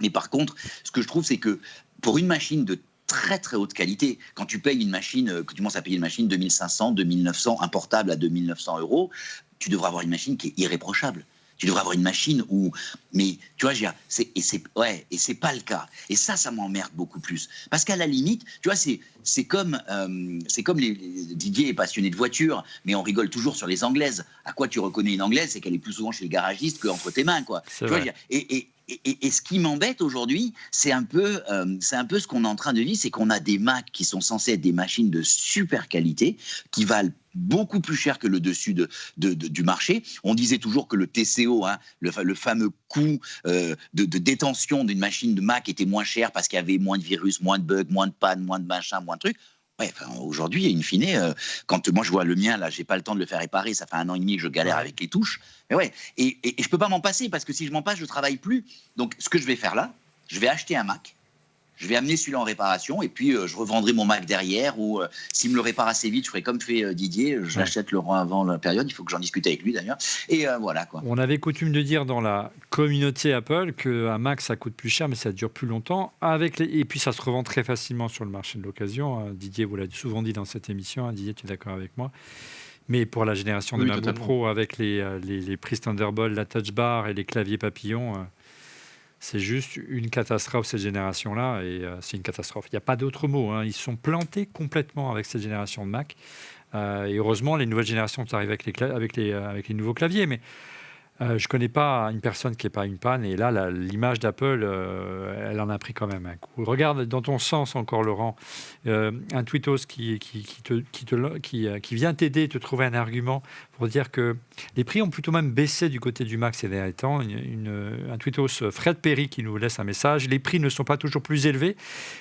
Mais par contre, ce que je trouve, c'est que pour une machine de très très haute qualité, quand tu payes une machine, que tu commences à payer une machine 2500, 2900, un portable à 2900 €, tu devrais avoir une machine qui est irréprochable. Tu devrais avoir une machine où, mais tu vois, c'est pas le cas. Et ça m'emmerde beaucoup plus. Parce qu'à la limite, tu vois, c'est comme Didier est passionné de voitures, mais on rigole toujours sur les Anglaises. À quoi tu reconnais une Anglaise, c'est qu'elle est plus souvent chez le garagiste qu'entre tes mains, quoi. Tu vois, et ce qui m'embête aujourd'hui, c'est un peu ce qu'on est en train de vivre, c'est qu'on a des Mac qui sont censés être des machines de super qualité, qui valent beaucoup plus cher que le dessus du marché. On disait toujours que le TCO, hein, le fameux coût de détention d'une machine de Mac était moins cher parce qu'il y avait moins de virus, moins de bugs, moins de panne, moins de machin, moins de trucs. Ouais, enfin, aujourd'hui, in fine, quand moi je vois le mien, là, j'ai pas le temps de le faire réparer, ça fait 1 an et demi que je galère Ouais. avec les touches. Mais ouais, et je peux pas m'en passer parce que si je m'en passe, je travaille plus. Donc, ce que je vais faire là, je vais acheter un Mac, je vais amener celui-là en réparation et puis je revendrai mon Mac derrière ou s'il me le répare assez vite, je ferai comme fait Didier, je Ouais. l'achète le roi avant la période, il faut que j'en discute avec lui d'ailleurs. Et voilà quoi. On avait coutume de dire dans la communauté Apple qu'un Mac, ça coûte plus cher, mais ça dure plus longtemps. Et puis, ça se revend très facilement sur le marché de l'occasion. Didier vous l'a souvent dit dans cette émission. Didier, tu es d'accord avec moi? Mais pour la génération des Oui, MacBook totalement. Pro, avec les prises Thunderbolt, la Touch Bar et les claviers papillons, c'est juste une catastrophe, cette génération-là. Et c'est une catastrophe. Il n'y a pas d'autre mot. Ils se sont plantés complètement avec cette génération de Mac. Et heureusement, les nouvelles générations sont arrivées avec les nouveaux claviers. Mais je ne connais pas une personne qui n'ait pas une panne. Et là, l'image d'Apple, elle en a pris quand même un coup. Regarde dans ton sens encore, Laurent, un tweetos qui vient t'aider, te trouver un argument pour dire que les prix ont plutôt même baissé du côté du Mac ces derniers temps. Un tweetos Fred Perry qui nous laisse un message. Les prix ne sont pas toujours plus élevés.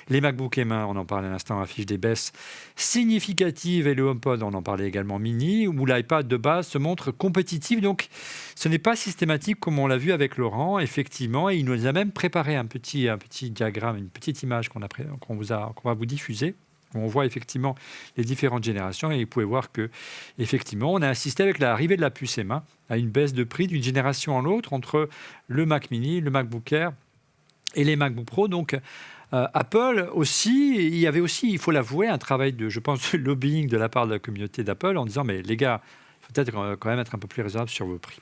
Les MacBook M1, on en parlait à l'instant, affichent des baisses significatives et le HomePod, on en parlait également mini, où l'iPad de base se montre compétitif. Donc, ce n'est pas systématique comme on l'a vu avec Laurent, effectivement. Et il nous a même préparé un petit diagramme, une petite image qu'on va vous diffuser, où on voit effectivement les différentes générations. Et vous pouvez voir que effectivement, on a assisté avec l'arrivée de la puce M1 à une baisse de prix d'une génération à l'autre entre le Mac mini, le MacBook Air et les MacBook Pro. Donc, Apple aussi, il y avait aussi, il faut l'avouer, un travail de lobbying de la part de la communauté d'Apple en disant, mais les gars, il faut peut-être quand même être un peu plus raisonnable sur vos prix.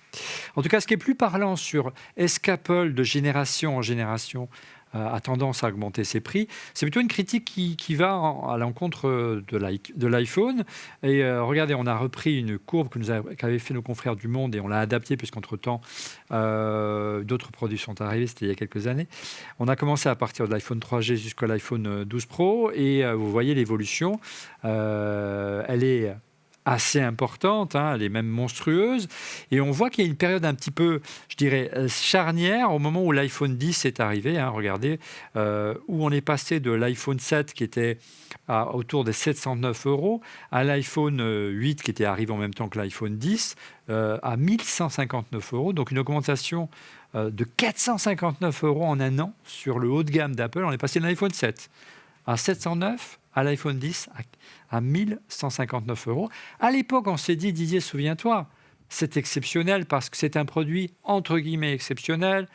En tout cas, ce qui est plus parlant sur est-ce qu'Apple, de génération en génération, a tendance à augmenter ses prix, c'est plutôt une critique qui va à l'encontre de l'iPhone. Et regardez, on a repris une courbe qu'avaient fait nos confrères du Monde et on l'a adaptée puisqu'entre-temps, d'autres produits sont arrivés, c'était il y a quelques années. On a commencé à partir de l'iPhone 3G jusqu'à l'iPhone 12 Pro et vous voyez l'évolution. Elle est assez importante, elle est même monstrueuse. Et on voit qu'il y a une période un petit peu, je dirais, charnière au moment où l'iPhone 10 est arrivé. Regardez, où on est passé de l'iPhone 7 qui était autour des 709 € à l'iPhone 8 qui était arrivé en même temps que l'iPhone 10 à 1159 €. Donc une augmentation de 459 € en un an sur le haut de gamme d'Apple. On est passé de l'iPhone 7 à 709 à l'iPhone 10 à 1159 €. À l'époque, on s'est dit, Didier, souviens-toi, c'est exceptionnel parce que c'est un produit entre guillemets exceptionnel,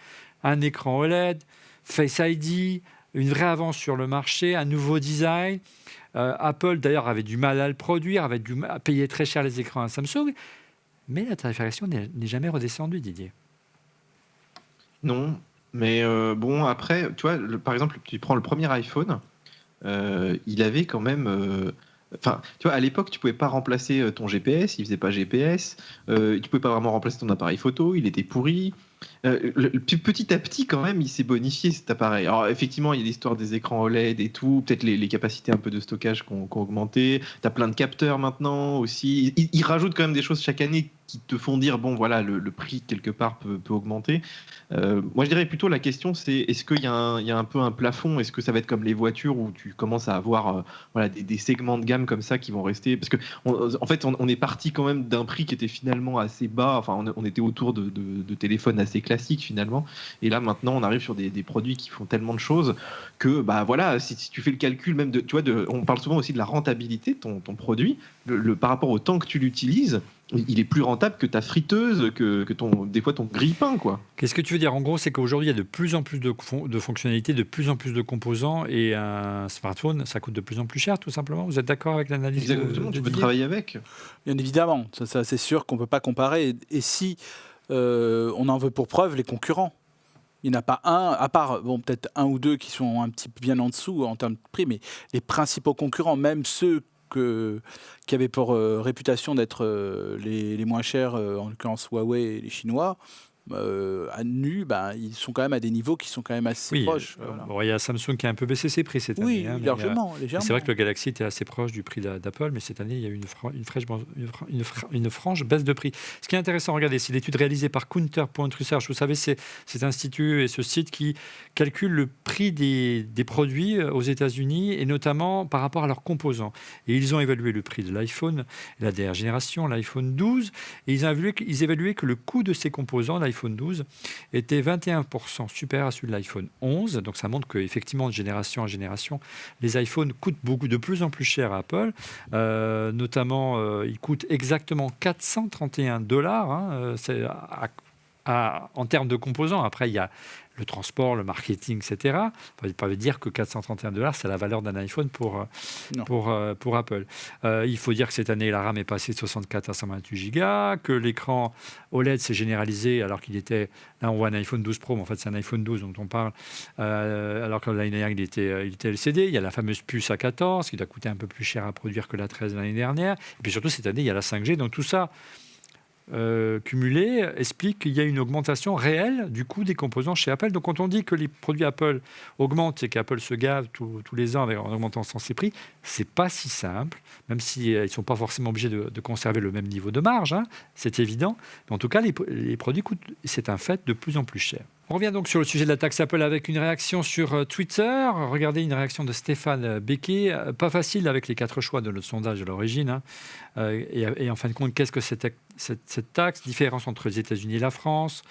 un écran OLED, Face ID, une vraie avance sur le marché, un nouveau design. Apple, d'ailleurs, avait du mal à le produire, avait du mal à payer très cher les écrans à Samsung. Mais la tarification n'est jamais redescendue, Didier. Non, mais bon, après, tu vois, par exemple, tu prends le premier iPhone, il avait quand même. Enfin, tu vois, à l'époque, tu pouvais pas remplacer ton GPS, il faisait pas GPS, tu pouvais pas vraiment remplacer ton appareil photo, il était pourri. Petit à petit, quand même, il s'est bonifié cet appareil. Alors, effectivement, il y a l'histoire des écrans OLED et tout, peut-être les capacités un peu de stockage qui ont augmenté. Tu as plein de capteurs maintenant aussi. Ils rajoutent quand même des choses chaque année qui te font dire, bon, voilà, le prix, quelque part, peut augmenter. Moi, je dirais plutôt la question, c'est est-ce qu'il y a un peu un plafond? Est-ce que ça va être comme les voitures où tu commences à avoir voilà, des segments de gamme comme ça qui vont rester? Parce que en fait, on est parti quand même d'un prix qui était finalement assez bas. Enfin, on était autour de téléphones assez classiques finalement. Et là, maintenant, on arrive sur des produits qui font tellement de choses que, bah voilà, si tu fais le calcul même tu vois, on parle souvent aussi de la rentabilité de ton produit, par rapport au temps que tu l'utilises. Il est plus rentable que ta friteuse, que des fois ton grille-pain, quoi. Qu'est-ce que tu veux dire? En gros, c'est qu'aujourd'hui, il y a de plus en plus de fonctionnalités, de plus en plus de composants, et un smartphone, ça coûte de plus en plus cher, tout simplement. Vous êtes d'accord avec l'analyse Exactement, de tu peux Didier? travailler avec. Bien évidemment, ça c'est sûr qu'on ne peut pas comparer. Et si on en veut pour preuve les concurrents, il n'y en a pas un, à part peut-être un ou deux qui sont un petit peu bien en dessous en termes de prix, mais les principaux concurrents, même ceux qui avaient pour réputation d'être les moins chers, en l'occurrence Huawei et les Chinois, à nu, ils sont quand même à des niveaux qui sont quand même assez Oui, proches. Voilà. bon, il y a Samsung qui a un peu baissé ses prix cette Oui, année, hein, mais, largement, mais légèrement. c'est vrai que le Galaxy était assez proche du prix d'Apple, mais cette année, il y a eu une franche baisse de prix. Ce qui est intéressant, regardez, c'est l'étude réalisée par Counterpoint Research. Vous savez, c'est cet institut et ce site qui calcule le prix des produits aux États-Unis, et notamment par rapport à leurs composants. Et ils ont évalué le prix de l'iPhone, la dernière génération, l'iPhone 12, et ils évaluaient que le coût de ces composants, l'iPhone 12, était 21% supérieur à celui de l'iPhone 11. Donc ça montre qu'effectivement, de génération en génération, les iPhones coûtent de plus en plus cher à Apple. Notamment, ils coûtent exactement $431, hein, en termes de composants. Après, il y a le transport, le marketing, etc. Ça veut dire que $431, c'est la valeur d'un iPhone pour Apple. Il faut dire que cette année, la RAM est passée de 64 à 128 Go, que l'écran OLED s'est généralisé, alors qu'il était... Là, on voit un iPhone 12 Pro, mais en fait, c'est un iPhone 12 dont on parle, alors que l'année dernière, il était LCD. Il y a la fameuse puce A14, qui doit coûter un peu plus cher à produire que la 13 l'année dernière. Et puis surtout, cette année, il y a la 5G. Donc tout ça... cumulé explique qu'il y a une augmentation réelle du coût des composants chez Apple. Donc quand on dit que les produits Apple augmentent et qu'Apple se gave tous les ans en augmentant ses prix, c'est pas si simple, même si ils sont pas forcément obligés de conserver le même niveau de marge, hein, c'est évident. Mais en tout cas, les produits coûtent, c'est un fait, de plus en plus cher. On revient donc sur le sujet de la taxe Apple avec une réaction sur Twitter. Regardez une réaction de Stéphane Becquet. Pas facile avec les 4 choix de notre sondage à l'origine, hein. Et en fin de compte, qu'est-ce que cette taxe? Différence entre les États-Unis et la France,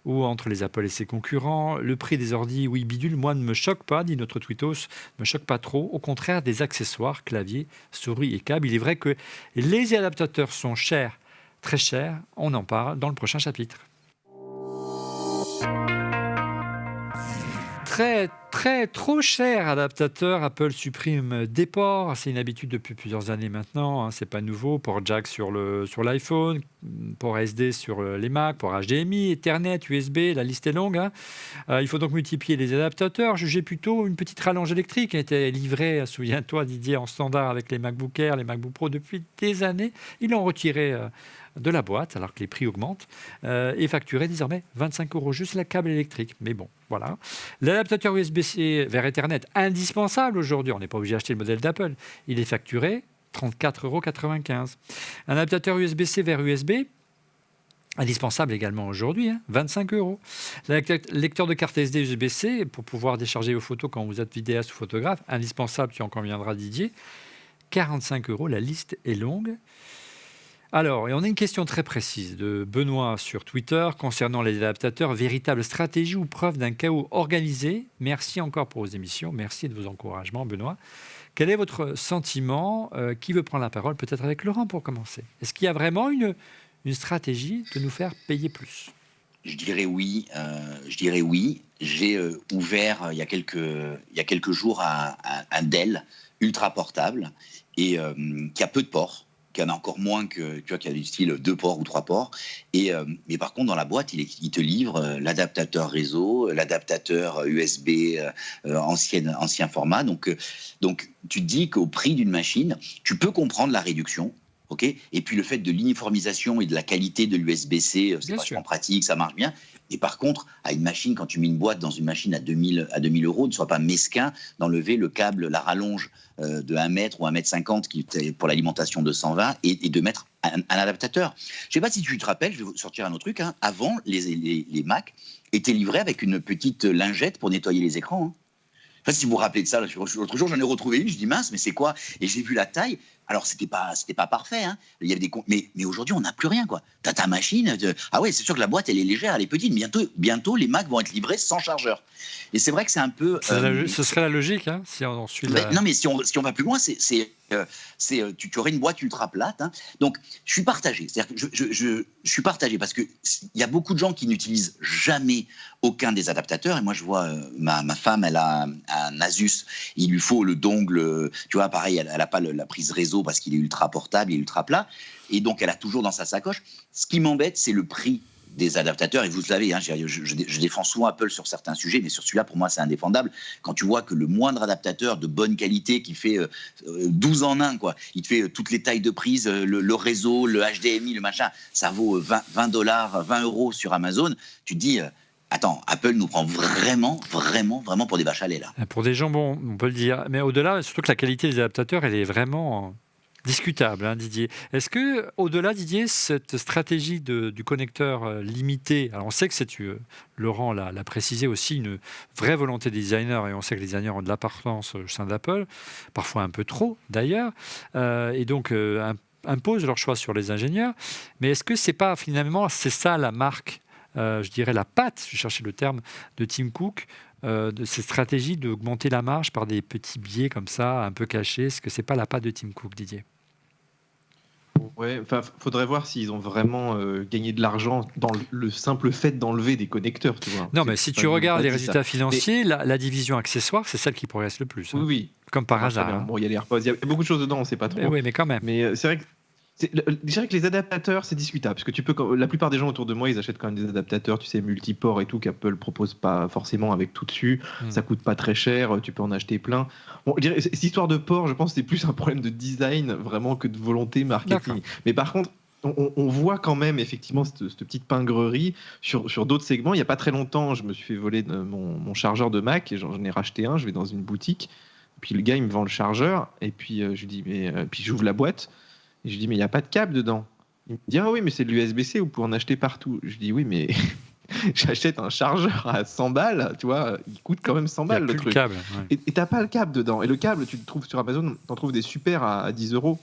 ou entre les Apple et ses concurrents. Le prix des ordi, oui, bidule, moi, ne me choque pas, dit notre tweetos, ne me choque pas trop. Au contraire, des accessoires, clavier, souris et câbles. Il est vrai que les adaptateurs sont chers, très chers. On en parle dans le prochain chapitre. Trop cher adaptateur. Apple supprime des ports. C'est une habitude depuis plusieurs années maintenant, hein, c'est pas nouveau. Port jack sur l'iPhone, port SD sur les Mac, port HDMI, Ethernet, USB, la liste est longue, hein. Il faut donc multiplier les adaptateurs. Jugez plutôt une petite rallonge électrique qui a été livrée, souviens-toi Didier, en standard avec les MacBook Air, les MacBook Pro depuis des années. Ils l'ont retiré de la boîte, alors que les prix augmentent, et facturé désormais 25 € juste la câble électrique. Mais bon, voilà. L'adaptateur USB-C vers Ethernet, indispensable aujourd'hui, on n'est pas obligé d'acheter le modèle d'Apple, il est facturé 34,95 €. Un adaptateur USB-C vers USB, indispensable également aujourd'hui, hein, 25 €. Lecteur de carte SD USB-C pour pouvoir décharger vos photos quand vous êtes vidéaste ou photographe, indispensable, tu en conviendras Didier, 45 €, la liste est longue. Alors, et on a une question très précise de Benoît sur Twitter concernant les adaptateurs. Véritable stratégie ou preuve d'un chaos organisé? Merci encore pour vos émissions. Merci de vos encouragements, Benoît. Quel est votre sentiment? Qui veut prendre la parole? Peut-être avec Laurent pour commencer. Est-ce qu'il y a vraiment une stratégie de nous faire payer plus? Je dirais oui. J'ai ouvert il y a quelques jours un Dell ultra portable et qui a peu de ports, qui en a encore moins que, tu vois, qui a du style 2 ports ou 3 ports. Mais par contre, dans la boîte, il te livre l'adaptateur réseau, l'adaptateur USB ancien format. Donc, tu te dis qu'au prix d'une machine, tu peux comprendre la réduction. Okay, et puis le fait de l'uniformisation et de la qualité de l'USB-C, c'est vachement pratique, ça marche bien. Et par contre, à une machine, quand tu mets une boîte dans une machine à 2000 €, ne sois pas mesquin d'enlever le câble, la rallonge de 1 mètre ou 1,50 m qui était pour l'alimentation de 120 et de mettre un adaptateur. Je ne sais pas si tu te rappelles, je vais sortir un autre truc, hein. Avant, les Mac étaient livrés avec une petite lingette pour nettoyer les écrans, hein. Je ne sais pas si vous vous rappelez de ça. L'autre jour, j'en ai retrouvé une. Je dis mince, mais c'est quoi? Et j'ai vu la taille. Alors, c'était pas parfait, hein. Il y avait mais aujourd'hui, on n'a plus rien, quoi. T'as ta machine. Ah ouais, c'est sûr que la boîte, elle est légère, elle est petite. Bientôt, les Mac vont être livrés sans chargeur. Et c'est vrai que c'est un peu. Ce serait la logique, hein, si on suit la... Non, mais si on va plus loin, tu aurais une boîte ultra plate, hein. Donc, je suis partagé. C'est-à-dire que je suis partagé parce qu'il y a beaucoup de gens qui n'utilisent jamais aucun des adaptateurs. Et moi, je vois ma femme, elle a un Asus. Il lui faut le dongle. Tu vois, pareil, elle n'a pas la prise réseau parce qu'il est ultra portable, il est ultra plat. Et donc, elle a toujours dans sa sacoche. Ce qui m'embête, c'est le prix des adaptateurs, et vous le savez, hein, je défends souvent Apple sur certains sujets, mais sur celui-là, pour moi, c'est indéfendable. Quand tu vois que le moindre adaptateur de bonne qualité qui fait 12 en 1, quoi, il te fait toutes les tailles de prise, le réseau, le HDMI, le machin, ça vaut 20 €, sur Amazon, tu te dis... Attends, Apple nous prend vraiment pour des vaches à lait, là. Pour des jambons, on peut le dire. Mais au-delà, surtout que la qualité des adaptateurs, elle est vraiment discutable, hein, Didier. Est-ce que, au-delà, Didier, cette stratégie du connecteur limité, alors on sait que c'est, Laurent l'a précisé aussi, une vraie volonté des designers, et on sait que les designers ont de l'appartenance au sein d'Apple, parfois un peu trop d'ailleurs, et donc imposent leur choix sur les ingénieurs. Mais est-ce que c'est pas finalement, c'est ça la marque, je dirais la patte, je cherchais le terme, de Tim Cook, de cette stratégie d'augmenter la marge par des petits biais comme ça, un peu cachés? Est-ce que c'est pas la patte de Tim Cook, Didier? Ouais, enfin, faudrait voir s'ils ont vraiment gagné de l'argent dans le simple fait d'enlever des connecteurs, tu vois. Non, mais si tu regardes les résultats Mais financiers, la division accessoire, c'est celle qui progresse le plus, hein. oui, Comme par très hasard, bien. hein. Bon, il y a les AirPods, il y a beaucoup de choses dedans, on sait pas trop. Oui, mais quand même. Mais c'est vrai que je dirais que les adaptateurs, c'est discutable, parce que la plupart des gens autour de moi, ils achètent quand même des adaptateurs, tu sais, multiport et tout, qu'Apple propose pas forcément avec tout dessus. Ça coûte pas très cher, tu peux en acheter plein. Bon, je dirais, cette histoire de port, je pense que c'est plus un problème de design vraiment que de volonté marketing. Mais par contre, on voit quand même effectivement cette petite pingrerie sur d'autres segments. Il n'y a pas très longtemps, je me suis fait voler mon chargeur de Mac, et j'en ai racheté un, je vais dans une boutique, puis le gars il me vend le chargeur, et puis je lui dis, puis j'ouvre la boîte, et je dis, mais il n'y a pas de câble dedans. Il me dit, ah oui, mais c'est de l'USB-C, vous pouvez en acheter partout. Je dis, oui, mais j'achète un chargeur à 100 balles, tu vois, il coûte quand même 100 balles le truc. Câble, ouais. Et t'as pas le câble dedans. Et le câble, tu le trouves sur Amazon, t'en trouves des super à 10 €.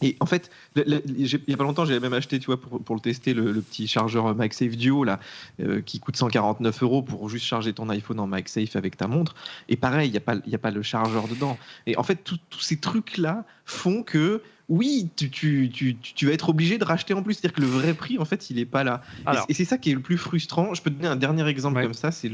Et en fait, il y a pas longtemps, j'avais même acheté, tu vois, pour le tester, le petit chargeur MagSafe Duo là, qui coûte 149 € pour juste charger ton iPhone en MagSafe avec ta montre. Et pareil, il y a pas le chargeur dedans. Et en fait, tous ces trucs là font que oui, tu vas être obligé de racheter en plus. C'est-à-dire que le vrai prix, en fait, il est pas là. Alors, Et c'est ça qui est le plus frustrant. Je peux te donner un dernier exemple Ouais. comme ça. C'est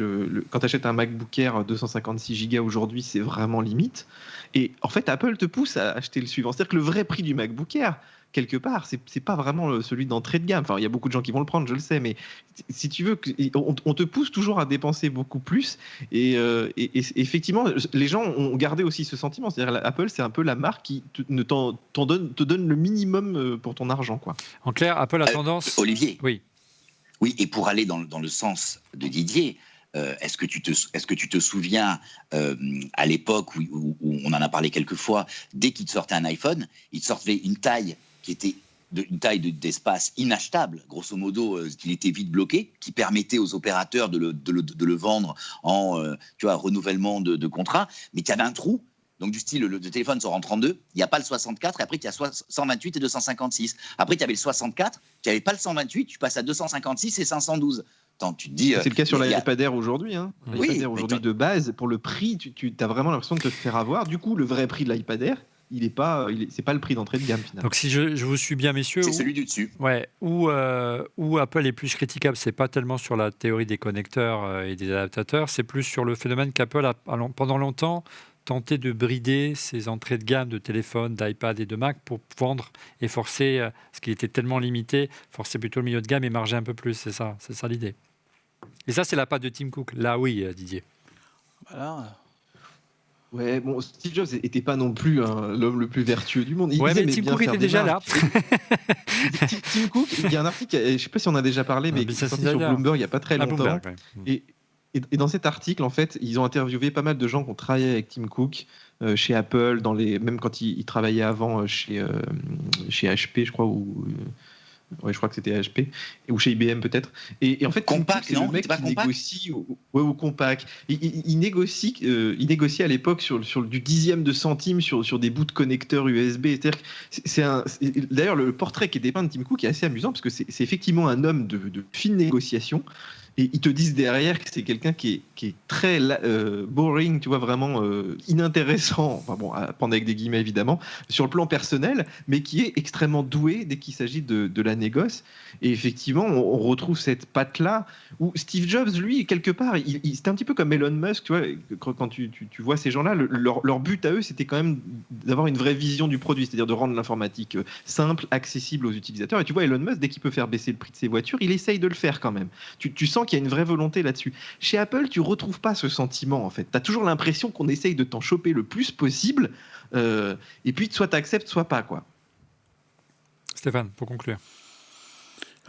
quand tu achètes un MacBook Air 256 Go aujourd'hui, c'est vraiment limite. Et en fait, Apple te pousse à acheter le suivant. C'est-à-dire que le vrai prix du MacBook Air, quelque part, c'est pas vraiment celui d'entrée de gamme. Enfin, il y a beaucoup de gens qui vont le prendre, je le sais, mais si tu veux, on te pousse toujours à dépenser beaucoup plus. Et effectivement, les gens ont gardé aussi ce sentiment. C'est-à-dire Apple, c'est un peu la marque qui te donne le minimum pour ton argent, quoi. en clair, Apple a tendance... Olivier, Oui. oui, et pour aller dans le sens de Didier, est-ce que tu te souviens à l'époque où on en a parlé quelques fois, dès qu'il te sortait un iPhone, il te sortait une taille qui était une taille d'espace inachetable, grosso modo, qu'il était vite bloqué, qui permettait aux opérateurs de le vendre en tu vois, renouvellement de contrat, mais qui avait un trou. Donc, du style, le téléphone sort en 32, il n'y a pas le 64, et après, il y a 128 et 256. Après, tu avais le 64, tu n'avais pas le 128, tu passes à 256 et 512. Attends, tu te dis. C'est le cas sur l'iPad Air aujourd'hui. Hein. Oui, L'iPad Air aujourd'hui de base, pour le prix, tu as vraiment l'impression de te faire avoir. Du coup, le vrai prix de l'iPad Air, c'est pas le prix d'entrée de gamme finalement. Donc si je vous suis bien, messieurs, c'est celui du dessus. ouais, où Apple est plus critiquable, c'est pas tellement sur la théorie des connecteurs et des adaptateurs, c'est plus sur le phénomène qu'Apple a pendant longtemps tenté de brider ses entrées de gamme de téléphones, d'iPad et de Mac pour vendre et forcer, ce qui était tellement limité, forcer plutôt le milieu de gamme et marger un peu plus, c'est ça l'idée. Et ça, c'est la patte de Tim Cook. Là, oui, Didier. Voilà. Ouais, bon, Steve Jobs n'était pas non plus l'homme le plus vertueux du monde. Ouais, mais Tim Cook était déjà là. Tim Cook, il y a un article, je ne sais pas si on a déjà parlé, mais qui est sorti sur Bloomberg il n'y a pas très longtemps. Bloomberg, ouais. Et dans cet article, en fait, ils ont interviewé pas mal de gens qui ont travaillé avec Tim Cook chez Apple, même quand il travaillait avant chez HP, je crois, ouais, je crois que c'était HP, ou chez IBM peut-être. Et en fait, Compaq, Tim Cook, c'est le mec qui négocie, ou Compaq. Il négocie à l'époque sur du dixième de centime sur des bouts de connecteurs USB. C'est-à-dire que d'ailleurs, le portrait qui est dépeint de Tim Cook est assez amusant parce que c'est effectivement un homme de fine négociation. Et ils te disent derrière que c'est quelqu'un qui est très boring, tu vois, vraiment inintéressant, enfin bon, à prendre avec des guillemets évidemment, sur le plan personnel, mais qui est extrêmement doué dès qu'il s'agit de la négoce. Et effectivement, on retrouve cette patte-là, où Steve Jobs, lui, quelque part, c'était un petit peu comme Elon Musk, tu vois, quand tu vois ces gens-là, leur but à eux, c'était quand même d'avoir une vraie vision du produit, c'est-à-dire de rendre l'informatique simple, accessible aux utilisateurs. Et tu vois, Elon Musk, dès qu'il peut faire baisser le prix de ses voitures, il essaye de le faire quand même. Tu sens qu'il y a une vraie volonté là-dessus. Chez Apple, tu retrouves pas ce sentiment, en fait. Tu as toujours l'impression qu'on essaye de t'en choper le plus possible, et puis soit tu acceptes, soit pas, quoi. Stéphane, pour conclure.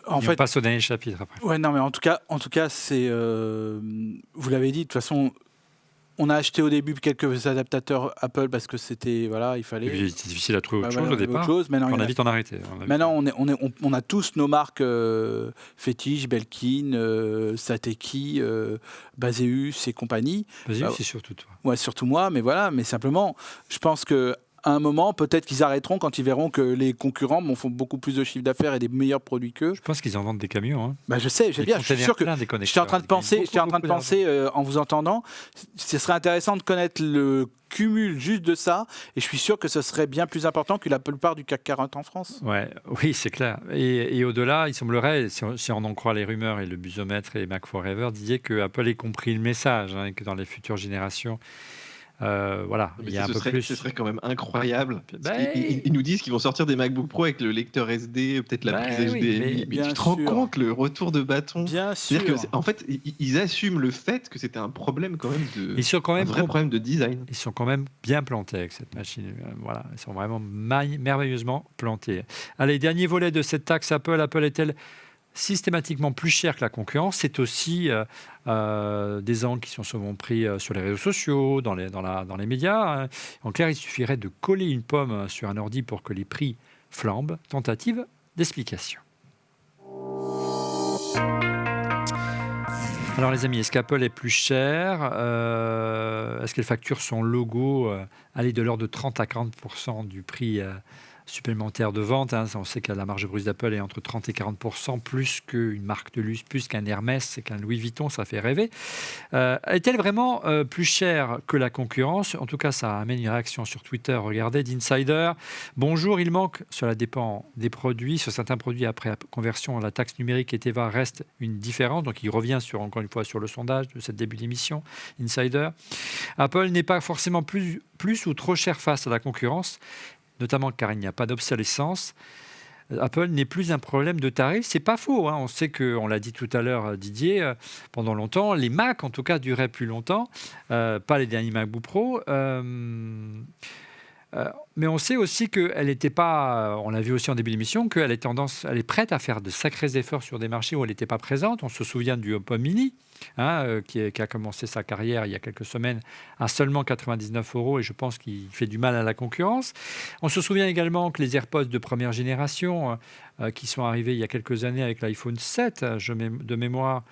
En Et fait, on passe au dernier chapitre après. ouais, non, mais en tout cas, c'est, vous l'avez dit, de toute façon, on a acheté au début quelques adaptateurs Apple parce que c'était, voilà, il Et fallait. puis, c'était difficile à trouver autre Voilà, chose au on avait autre départ. chose. Maintenant, On a vite en arrêté. Maintenant, on a tous nos marques fétiches, Belkin, Sateki, Baseus et compagnie. Vas-y, Ah, c'est surtout toi. Ouais, surtout moi, mais voilà. Mais simplement, je pense que à un moment, peut-être qu'ils arrêteront quand ils verront que les concurrents font beaucoup plus de chiffre d'affaires et des meilleurs produits qu'eux. Je pense qu'ils en vendent des camions. Hein. Bah, je sais, j'ai Des bien. Je suis sûr que containers pleins, des j'étais connecteurs, en train de des penser, camions. en vous entendant, ce serait intéressant de connaître le cumul juste de ça, et je suis sûr que ce serait bien plus important que la plupart du CAC 40 en France. Ouais, oui, c'est clair. Et au-delà, il semblerait, si on en croit les rumeurs et le busomètre et Mac Forever, disaient que Apple ait compris le message, hein, et que dans les futures générations, voilà, Mais il y a un peu plus. Ce serait quand même incroyable. Ben, Ils nous disent qu'ils vont sortir des MacBook Pro avec le lecteur SD, peut-être la Ben prise oui, HDMI. mais Mais bien tu te rends sûr. compte le retour de bâton? Bien sûr. C'est-à-dire que, en fait, ils assument le fait que c'était un problème quand même Ils sont quand un même vrai problème de design. Ils sont quand même bien plantés avec cette machine. Voilà, ils sont vraiment merveilleusement plantés. Allez, dernier volet de cette taxe Apple. Apple est-elle systématiquement plus chère que la concurrence? C'est aussi des angles qui sont souvent pris sur les réseaux sociaux, dans les médias. Hein. En clair, il suffirait de coller une pomme sur un ordi pour que les prix flambent. Tentative d'explication. Alors les amis, est-ce qu'Apple est plus cher? Est-ce qu'elle facture son logo aller de l'ordre de 30 à 40% du prix supplémentaire de vente, hein? On sait que la marge brute d'Apple est entre 30 et 40%, plus qu'une marque de luxe, plus qu'un Hermès et qu'un Louis Vuitton, ça fait rêver. Est-elle vraiment plus chère que la concurrence? En tout cas, ça amène une réaction sur Twitter. Regardez, d'Insider. Bonjour, il manque, cela dépend des produits. Sur certains produits, après conversion, la taxe numérique et TVA reste une différence. Donc, il revient encore une fois sur le sondage de cette début d'émission, Insider. Apple n'est pas forcément plus ou trop cher face à la concurrence, notamment car il n'y a pas d'obsolescence. Apple n'est plus un problème de tarif, c'est pas faux. Hein. On sait que, on l'a dit tout à l'heure, Didier, pendant longtemps, les Mac en tout cas duraient plus longtemps, pas les derniers MacBook Pro. Mais on sait aussi qu'elle n'était pas, on l'a vu aussi en début d'émission, qu'elle elle est prête à faire de sacrés efforts sur des marchés où elle n'était pas présente. On se souvient du HomePod Mini, hein, qui a commencé sa carrière il y a quelques semaines à seulement 99 € et je pense qu'il fait du mal à la concurrence. On se souvient également que les AirPods de première génération, qui sont arrivés il y a quelques années avec l'iPhone 7, de mémoire,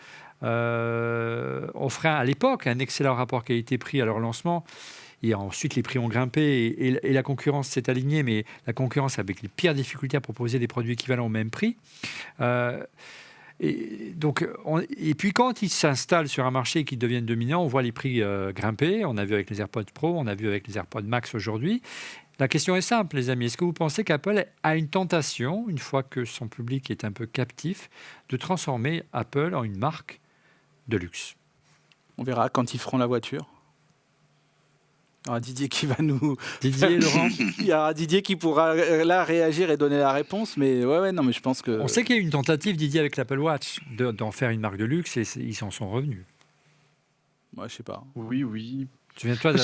offraient à l'époque un excellent rapport qualité-prix à leur lancement. Et ensuite, les prix ont grimpé et la concurrence s'est alignée, mais la concurrence avec les pires difficultés à proposer des produits équivalents au même prix. Et puis quand ils s'installent sur un marché et qu'ils deviennent dominants, on voit les prix grimper. On a vu avec les AirPods Pro, on a vu avec les AirPods Max aujourd'hui. La question est simple, les amis. Est-ce que vous pensez qu'Apple a une tentation, une fois que son public est un peu captif, de transformer Apple en une marque de luxe? On verra quand ils feront la voiture. Il y aura Didier qui va nous... Didier, Laurent? Il y aura Didier qui pourra là réagir et donner la réponse, mais ouais, non, mais je pense que... On sait qu'il y a eu une tentative, Didier, avec l'Apple Watch, d'en faire une marque de luxe et ils s'en sont revenus. Moi, je sais pas. Oui. Souviens-toi de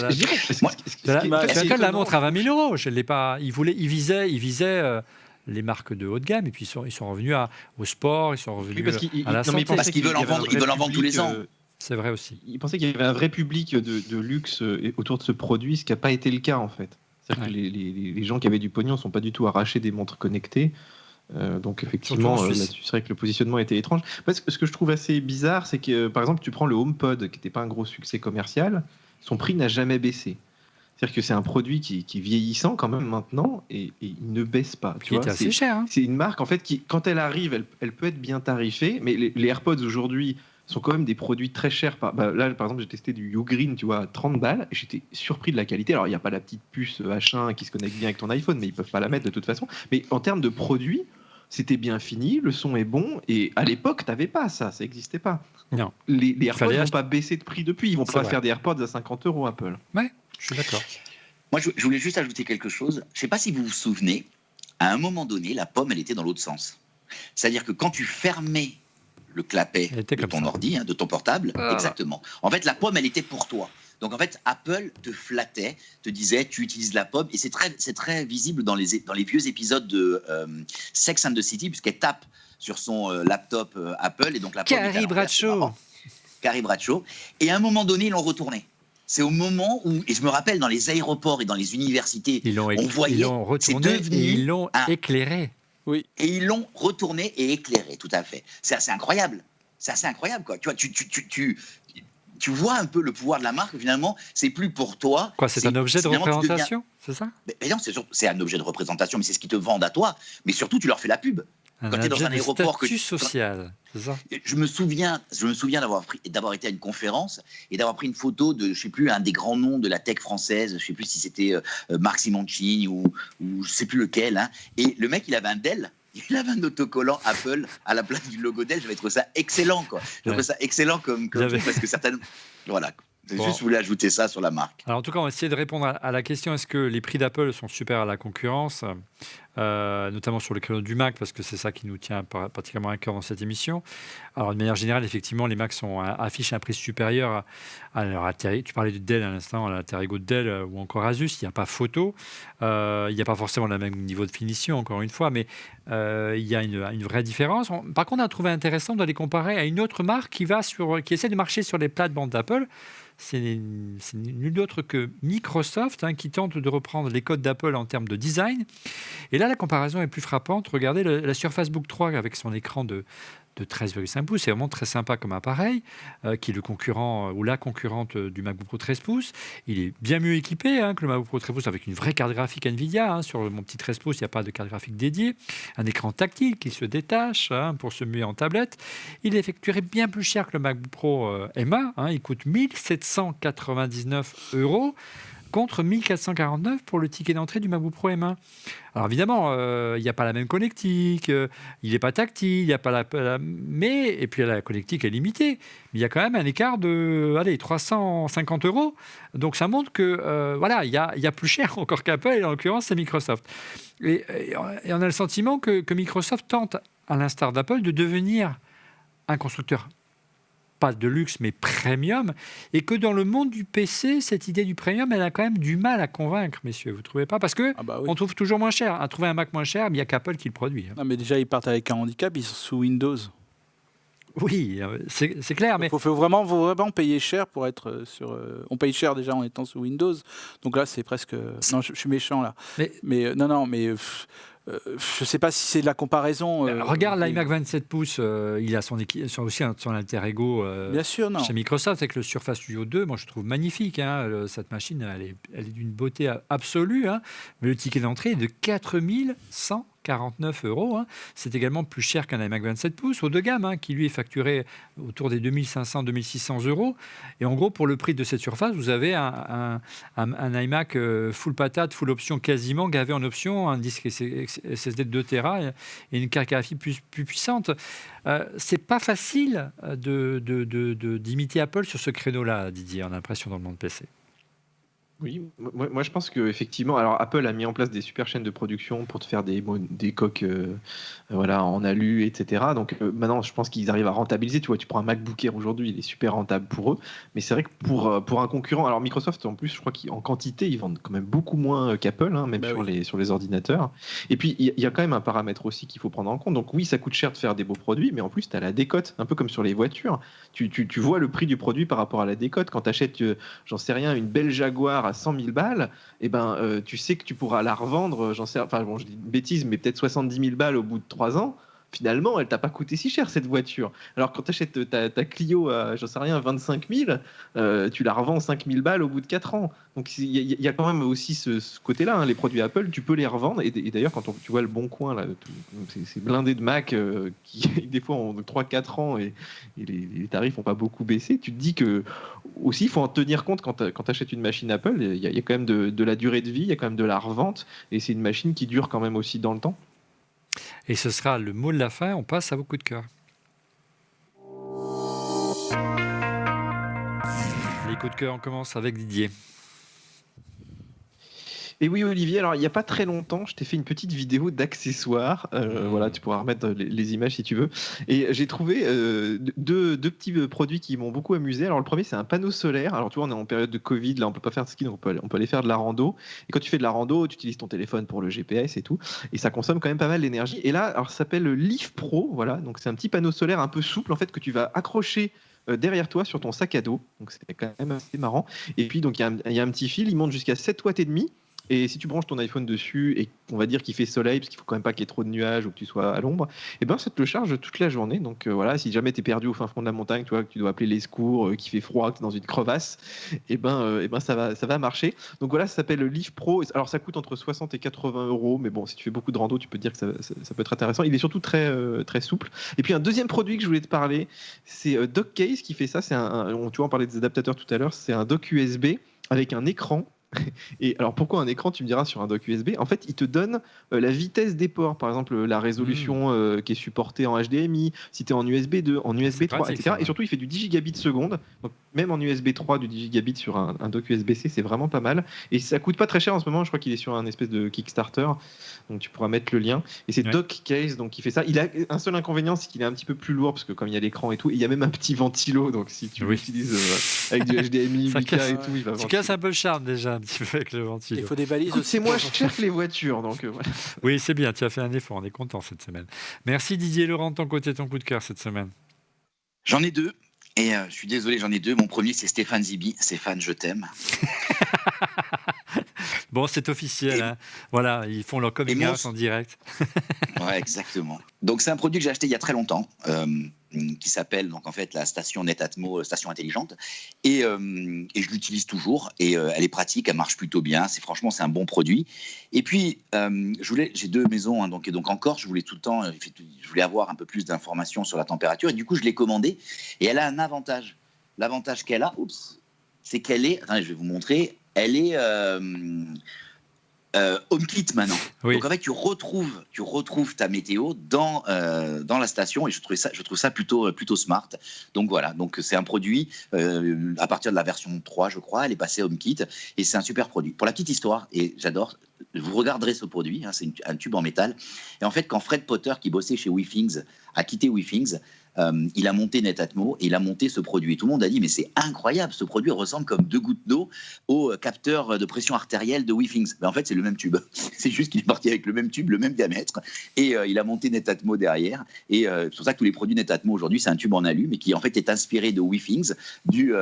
la montre à 20 000 €. Je l'ai pas. Ils visaient les marques de haut de gamme et puis ils sont revenus au sport, ils sont revenus à la santé. Parce qu'ils veulent en vendre tous les ans. C'est vrai aussi. Ils pensaient qu'il y avait un vrai public de luxe autour de ce produit, ce qui n'a pas été le cas en fait. C'est-à-dire que les gens qui avaient du pognon ne sont pas du tout arrachés des montres connectées. Donc effectivement, là-dessus, c'est vrai que le positionnement était étrange. Parce que ce que je trouve assez bizarre, c'est que par exemple, tu prends le HomePod, qui n'était pas un gros succès commercial, son prix n'a jamais baissé. C'est-à-dire que c'est un produit qui est vieillissant quand même maintenant et il ne baisse pas. Tu vois, assez cher. Hein. C'est une marque en fait qui, quand elle arrive, elle peut être bien tarifée, mais les AirPods aujourd'hui sont quand même des produits très chers. Là, par exemple, j'ai testé du Ugreen, tu vois, à 30 balles, et j'étais surpris de la qualité. Alors, il n'y a pas la petite puce H1 qui se connecte bien avec ton iPhone, mais ils peuvent pas la mettre de toute façon. Mais en termes de produits, c'était bien fini, le son est bon, et à l'époque, t'avais pas ça n'existait pas. Non. Les AirPods fallait n'ont acheter. pas baissé de prix depuis, ils vont C'est pas vrai. faire des AirPods à 50 € Apple. Ouais, je suis d'accord. Moi, je voulais juste ajouter quelque chose. Je ne sais pas si vous vous souvenez, à un moment donné, la pomme, elle était dans l'autre sens. C'est-à-dire que quand tu fermais le clapet Elle était de comme ton ça. ordi, de ton portable, Voilà. exactement. En fait, la pomme, elle était pour toi. Donc, en fait, Apple te flattait, te disait, tu utilises la pomme. Et c'est très visible dans les vieux épisodes de Sex and the City, puisqu'elle tape sur son laptop Apple. Et donc, la pomme est à Carrie l'envers, c'est Bradshaw. marrant. Carrie Bradshaw. Et à un moment donné, ils l'ont retourné. C'est au moment où, et je me rappelle dans les aéroports et dans les universités, Ils l'ont on voyait, ils l'ont retourné c'est devenu et ils l'ont un- éclairé. Oui. et ils l'ont retourné et éclairé, tout à fait. C'est assez incroyable. C'est assez incroyable, quoi. Tu vois, tu vois un peu le pouvoir de la marque, finalement, c'est plus pour toi. Quoi, c'est un objet de finalement, tu deviens- représentation, c'est ça? Mais non, c'est un objet de représentation, mais c'est ce qu'ils te vendent à toi. Mais surtout, tu leur fais la pub. Un Quand t'es dans objet un de aéroport statut social, c'est ça? Je me souviens d'avoir été à une conférence et d'avoir pris une photo de, je sais plus, un des grands noms de la tech française. Je sais plus si c'était Marc Simoncini ou je sais plus lequel. Hein. Et le mec, il avait un Dell. Il avait un autocollant Apple à la place du logo Dell. J'avais trouvé ça excellent, quoi. J'ai trouvé ça excellent comme J'avais- truc parce que certaines. Voilà. Bon. Juste, je voulais ajouter ça sur la marque. Alors en tout cas, on va essayer de répondre à la question, est-ce que les prix d'Apple sont supérieurs à la concurrence, notamment sur le créneau du Mac, parce que c'est ça qui nous tient particulièrement à cœur dans cette émission. Alors de manière générale, effectivement, les Macs affichent un prix supérieur à leur Alter. Tu parlais de Dell à l'instant, à l'Alter Ego de Dell ou encore Asus, il n'y a pas photo. Il n'y a pas forcément le même niveau de finition, encore une fois, mais il y a une vraie différence. Par contre, on a trouvé intéressant de les comparer à une autre marque qui essaie de marcher sur les plates-bandes d'Apple. C'est nul d'autre que Microsoft qui tente de reprendre les codes d'Apple en termes de design. Et là, la comparaison est plus frappante. Regardez la Surface Book 3 avec son écran de 13,5 pouces. C'est vraiment très sympa comme appareil, qui est le concurrent ou la concurrente du MacBook Pro 13 pouces. Il est bien mieux équipé que le MacBook Pro 13 pouces avec une vraie carte graphique NVIDIA. Sur mon petit 13 pouces, il n'y a pas de carte graphique dédiée. Un écran tactile qui se détache pour se muer en tablette. Il effectuerait bien plus cher que le MacBook Pro M1. Il coûte 1 799 € contre 1 449 pour le ticket d'entrée du MacBook Pro M1. Alors évidemment, il n'y a pas la même connectique, il n'est pas tactile, il n'y a pas et puis la connectique est limitée. Mais il y a quand même un écart de 350 €. Donc ça montre que il y a plus cher encore qu'Apple, et en l'occurrence c'est Microsoft. Et on a le sentiment que Microsoft tente, à l'instar d'Apple, de devenir un constructeur pas de luxe, mais premium, et que dans le monde du PC, cette idée du premium, elle a quand même du mal à convaincre, messieurs, vous ne trouvez pas? Parce que on trouve toujours moins cher. À trouver un Mac moins cher, il n'y a qu'Apple qui le produit. Non, mais déjà, ils partent avec un handicap, ils sont sous Windows. Oui, c'est clair, mais... Il faut vraiment payer cher pour être sur... On paye cher déjà en étant sous Windows, donc là, c'est presque... Non, je suis méchant, là. Mais non, mais... je ne sais pas si c'est de la comparaison. Regarde l'iMac 27 pouces, il a aussi son Alter Ego bien sûr, non. chez Microsoft avec le Surface Studio 2. Moi, je trouve magnifique. Cette machine, elle est d'une beauté absolue. Mais le ticket d'entrée est de 4 149 €. C'est également plus cher qu'un iMac 27 pouces haut de gamme, qui lui est facturé autour des 2500-2600 €. Et en gros, pour le prix de cette surface, vous avez un iMac full patate, full option quasiment, gavé en option, un disque SSD de 2 Tera et une carte graphique plus puissante. C'est pas facile d'imiter Apple sur ce créneau-là, Didier, on a l'impression, dans le monde PC. Oui, moi je pense qu'effectivement, alors Apple a mis en place des super chaînes de production pour te faire des coques en alu, etc. Donc maintenant, je pense qu'ils arrivent à rentabiliser. Tu vois, tu prends un MacBook Air aujourd'hui, il est super rentable pour eux. Mais c'est vrai que pour un concurrent, alors Microsoft en plus, je crois qu'en quantité, ils vendent quand même beaucoup moins qu'Apple, même sur les ordinateurs. Et puis il y a quand même un paramètre aussi qu'il faut prendre en compte. Donc oui, ça coûte cher de faire des beaux produits, mais en plus, tu as la décote, un peu comme sur les voitures. Tu vois le prix du produit par rapport à la décote. Quand tu achètes, j'en sais rien, une belle Jaguar à 100 000 balles, tu sais que tu pourras la revendre, je dis une bêtise, mais peut-être 70 000 balles au bout de 3 ans. finalement, elle t'a pas coûté si cher cette voiture. Alors quand tu achètes ta Clio à, j'en sais rien, 25 000, tu la revends 5 000 balles au bout de 4 ans. Donc il y a quand même aussi ce côté-là, hein, les produits Apple, tu peux les revendre. Et d'ailleurs, quand tu vois le Bon Coin, là, c'est blindé de Mac qui des fois ont 3-4 ans et les tarifs n'ont pas beaucoup baissé, tu te dis que aussi il faut en tenir compte quand tu achètes une machine Apple. Il y a quand même de la durée de vie, il y a quand même de la revente, et c'est une machine qui dure quand même aussi dans le temps. Et ce sera le mot de la fin, on passe à vos coups de cœur. Les coups de cœur, on commence avec Didier. Et oui, Olivier, alors il n'y a pas très longtemps, je t'ai fait une petite vidéo d'accessoires. Voilà, tu pourras remettre les images si tu veux. Et j'ai trouvé deux petits produits qui m'ont beaucoup amusé. Alors le premier, c'est un panneau solaire. Alors tu vois, on est en période de Covid, là on peut pas faire de ski, donc on peut aller faire de la rando. Et quand tu fais de la rando, tu utilises ton téléphone pour le GPS et tout. Et ça consomme quand même pas mal d'énergie. Et là, alors ça s'appelle le Leaf Pro. Voilà, donc c'est un petit panneau solaire un peu souple en fait que tu vas accrocher derrière toi sur ton sac à dos. Donc c'est quand même assez marrant. Et puis donc il y a un petit fil, il monte jusqu'à 7,5 watts. Et si tu branches ton iPhone dessus et on va dire qu'il fait soleil, parce qu'il faut quand même pas qu'il y ait trop de nuages ou que tu sois à l'ombre, et ben ça te le charge toute la journée. Donc voilà, si jamais tu es perdu au fin fond de la montagne, tu vois, que tu dois appeler les secours, qu'il fait froid, que tu es dans une crevasse, et ben ça va marcher. Donc voilà, ça s'appelle le Leaf Pro. Alors ça coûte entre 60 et 80 €, mais bon, si tu fais beaucoup de rando, tu peux te dire que ça peut être intéressant. Il est surtout très, très souple. Et puis un deuxième produit que je voulais te parler, c'est DockCase qui fait ça. Tu vois, on parlait des adaptateurs tout à l'heure, c'est un dock USB avec un écran. Et alors pourquoi un écran, tu me diras, sur un dock USB? En fait, il te donne la vitesse des ports, par exemple la résolution qui est supportée en HDMI, si tu es en USB 2, en USB 3, pratique, etc. ça, ouais. Et surtout, il fait du 10 gigabits seconde. Donc même en USB 3, du 10 gigabits sur un dock USB-C, c'est vraiment pas mal. Et ça coûte pas très cher en ce moment, je crois qu'il est sur un espèce de Kickstarter. Donc tu pourras mettre le lien. Et c'est DockCase donc, qui fait ça. Il a un seul inconvénient, c'est qu'il est un petit peu plus lourd, parce que comme il y a l'écran et tout, il y a même un petit ventilo. Donc si tu l'utilises avec du HDMI, 8K et tout, il va Tu casses un peu le charme déjà, un petit peu avec le ventilo. Il faut des balises aussi. C'est moins cher que les voitures, donc voilà. Oui, c'est bien, tu as fait un effort, on est content cette semaine. Merci Didier. Laurent, de ton côté, ton coup de cœur cette semaine. J'en ai deux. Et je suis désolé, j'en ai deux. Mon premier, c'est Stéphane Zibi. Stéphane, je t'aime. Bon, c'est officiel. Hein. Voilà, ils font leur coming out en direct. Ouais, exactement. Donc, c'est un produit que j'ai acheté il y a très longtemps, qui s'appelle donc en fait la station Netatmo, station intelligente. Et je l'utilise toujours. Et elle est pratique, elle marche plutôt bien. Franchement, c'est un bon produit. Et puis, j'ai deux maisons, hein, donc en Corse. Je voulais tout le temps, je voulais avoir un peu plus d'informations sur la température. Et du coup, je l'ai commandée. Et elle a un avantage. L'avantage qu'elle a, c'est qu'elle est. Attendez, je vais vous montrer. Elle est HomeKit maintenant. Oui. Donc en fait, tu retrouves ta météo dans la station, et je trouve ça plutôt smart. Donc voilà, donc c'est un produit à partir de la version 3, je crois, elle est passée HomeKit, et c'est un super produit. Pour la petite histoire, et j'adore, vous regarderez ce produit, hein, c'est un tube en métal. Et en fait, quand Fred Potter, qui bossait chez WeThings, a quitté WeThings, il a monté Netatmo et il a monté ce produit. Et tout le monde a dit, mais c'est incroyable, ce produit ressemble comme 2 gouttes d'eau au capteur de pression artérielle de WeThings. Mais en fait, c'est le même tube. C'est juste qu'il est parti avec le même tube, le même diamètre, et il a monté Netatmo derrière. Et c'est pour ça que tous les produits Netatmo aujourd'hui, c'est un tube en alu, mais qui en fait est inspiré de WeThings, du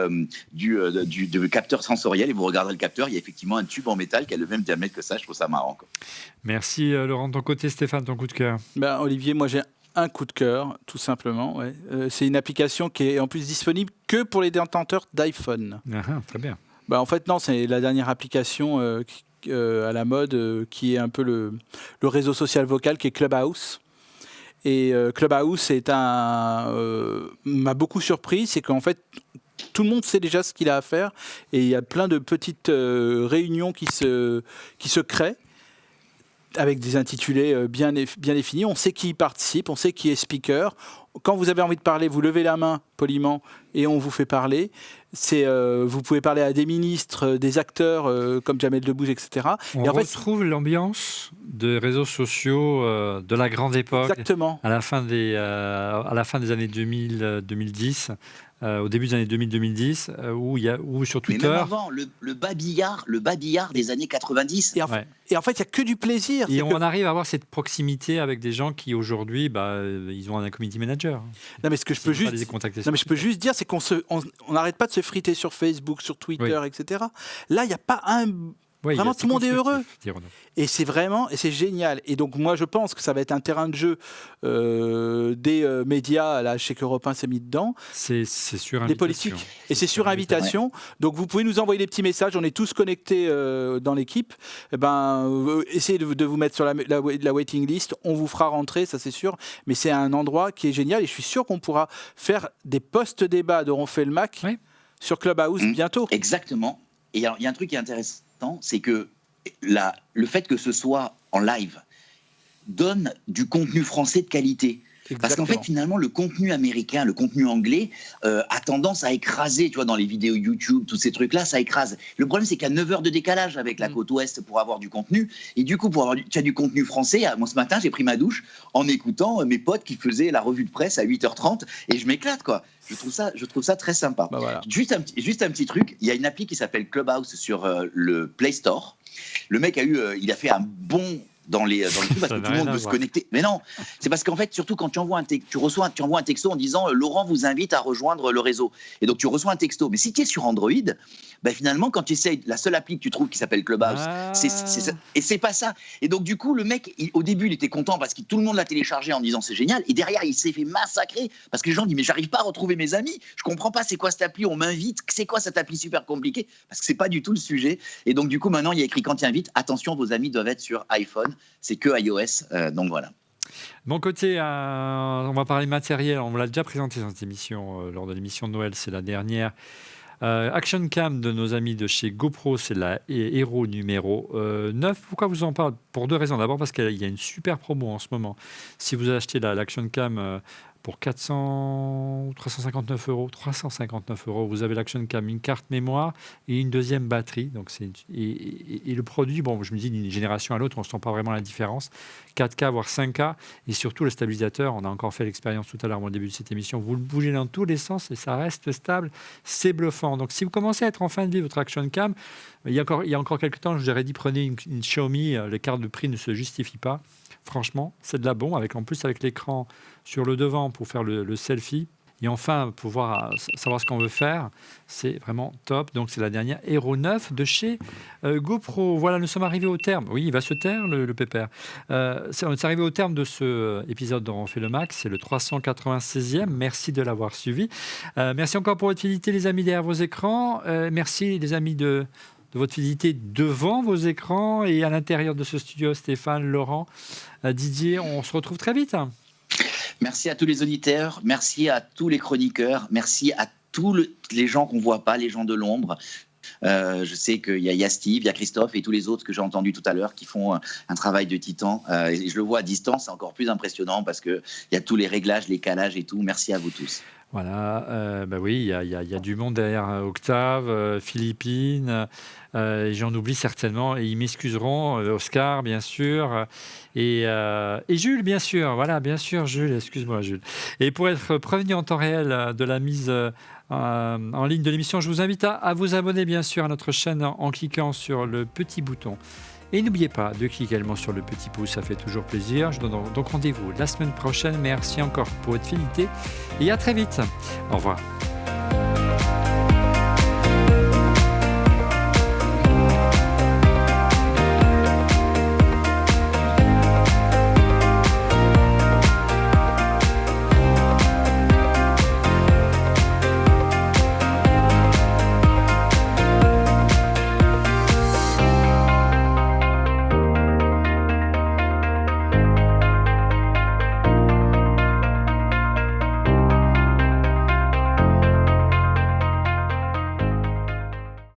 capteur sensoriel. Et vous regarderez le capteur, il y a effectivement un tube en métal qui a le même diamètre que ça. Je trouve ça marrant, quoi. Merci Laurent, de ton côté. Stéphane, ton coup de cœur. Olivier, moi j'ai un coup de cœur, tout simplement. Ouais. C'est une application qui est en plus disponible que pour les détenteurs d'iPhone. Très bien. En fait, non, c'est la dernière application à la mode qui est un peu le réseau social vocal, qui est Clubhouse. Et Clubhouse m'a beaucoup surpris, c'est qu'en fait, tout le monde sait déjà ce qu'il a à faire, et il y a plein de petites réunions qui se créent, avec des intitulés bien définis. On sait qui participe, on sait qui est speaker. Quand vous avez envie de parler, vous levez la main poliment et on vous fait parler. Vous pouvez parler à des ministres, des acteurs comme Jamel Debbouze, etc. On retrouve l'ambiance des réseaux sociaux de la grande époque. Exactement. À la fin des années 2000-2010. Au début des années 2000-2010, où sur Twitter... Mais même avant, le babillard des années 90. Et en fait, il n'y a que du plaisir. Et on arrive à avoir cette proximité avec des gens qui, aujourd'hui, ils ont un community manager. Non, mais ce que je peux juste dire, c'est qu'on n'arrête pas de se friter sur Facebook, sur Twitter, etc. Là, il n'y a pas Oui, Vraiment, tout le monde est heureux. dit Renaud. Et c'est génial. Et donc, moi, je pense que ça va être un terrain de jeu des médias. Là, je sais qu'Europe 1 s'est mis dedans. C'est sur Des invitation. politiques. Et c'est sur invitation. Donc, vous pouvez nous envoyer des petits messages. On est tous connectés dans l'équipe. Eh ben, essayez de vous mettre sur la waiting list. On vous fera rentrer, ça c'est sûr. Mais c'est un endroit qui est génial. Et je suis sûr qu'on pourra faire des post-débats de On fait le Mac sur Clubhouse bientôt. Exactement. Et alors, il y a un truc qui est intéressant, c'est que le fait que ce soit en live donne du contenu français de qualité. Parce qu'en fait, finalement, le contenu américain, le contenu anglais a tendance à écraser, tu vois, dans les vidéos YouTube, tous ces trucs-là, ça écrase. Le problème, c'est qu'il y a 9 heures de décalage avec la côte ouest pour avoir du contenu. Et du coup, tu as du contenu français. Moi, ce matin, j'ai pris ma douche en écoutant mes potes qui faisaient la revue de presse à 8h30 et je m'éclate, quoi. Je trouve ça très sympa. Bah voilà. Juste un petit truc, il y a une appli qui s'appelle Clubhouse sur le Play Store. Le mec il a fait un bon dans les trucs parce que tout le monde veut se connecter. Mais non, c'est parce qu'en fait, surtout quand tu envoies tu envoies un texto en disant Laurent vous invite à rejoindre le réseau. Et donc tu reçois un texto. Mais si tu es sur Android, ben finalement, quand tu essayes, la seule appli que tu trouves qui s'appelle Clubhouse, c'est ça. Et c'est pas ça. Et donc du coup, le mec, au début, il était content parce que tout le monde l'a téléchargé en disant c'est génial. Et derrière, il s'est fait massacrer parce que les gens disent mais j'arrive pas à retrouver mes amis. Je comprends pas c'est quoi cette appli. On m'invite. C'est quoi cette appli super compliquée? Parce que c'est pas du tout le sujet. Et donc du coup, maintenant, il y a écrit quand tu invites, attention, vos amis doivent être sur iPhone. C'est que iOS, donc voilà. De mon côté, on va parler matériel. On l'a déjà présenté dans cette émission, lors de l'émission de Noël, c'est la dernière. Action Cam de nos amis de chez GoPro, c'est la Hero numéro 9. Pourquoi vous en parle? Pour 2 raisons. D'abord parce qu'il y a une super promo en ce moment. Si vous achetez l'Action Cam pour 400 ou 359 €, vous avez l'Action Cam, une carte mémoire et une deuxième batterie. Donc et le produit, bon, je me dis d'une génération à l'autre, on ne sent pas vraiment la différence. 4K voire 5K et surtout le stabilisateur. On a encore fait l'expérience tout à l'heure au début de cette émission. Vous le bougez dans tous les sens et ça reste stable. C'est bluffant. Donc si vous commencez à être en fin de vie votre Action Cam, il y a encore quelques temps, je vous aurais dit prenez une Xiaomi. L'écart de prix ne se justifie pas. Franchement, c'est de la bombe. En plus avec l'écran sur le devant pour faire le selfie. Et enfin, pouvoir savoir ce qu'on veut faire, c'est vraiment top. Donc, c'est la dernière Hero 9 de chez GoPro. Voilà, nous sommes arrivés au terme. Oui, il va se taire, le pépère. On est arrivé au terme de ce épisode dont on fait le max. C'est le 396e. Merci de l'avoir suivi. Merci encore pour votre fidélité, les amis, derrière vos écrans. Merci, les amis, de votre fidélité devant vos écrans et à l'intérieur de ce studio. Stéphane, Laurent, Didier, on se retrouve très vite. Merci à tous les auditeurs, merci à tous les chroniqueurs, merci à tous les gens qu'on ne voit pas, les gens de l'ombre. Je sais qu'il y a Steve, il y a Christophe et tous les autres que j'ai entendus tout à l'heure qui font un travail de titan. Et je le vois à distance, c'est encore plus impressionnant parce qu'il y a tous les réglages, les calages et tout. Merci à vous tous. Voilà, oui, il y a du monde derrière Octave, Philippine, et j'en oublie certainement, et ils m'excuseront, Oscar, bien sûr, et Jules, bien sûr, voilà, bien sûr, Jules, excuse-moi, Jules. Et pour être prévenu en temps réel de la mise en ligne de l'émission, je vous invite à vous abonner, bien sûr, à notre chaîne en cliquant sur le petit bouton. Et n'oubliez pas de cliquer également sur le petit pouce, ça fait toujours plaisir. Je donne donc rendez-vous la semaine prochaine. Merci encore pour votre fidélité et à très vite. Au revoir.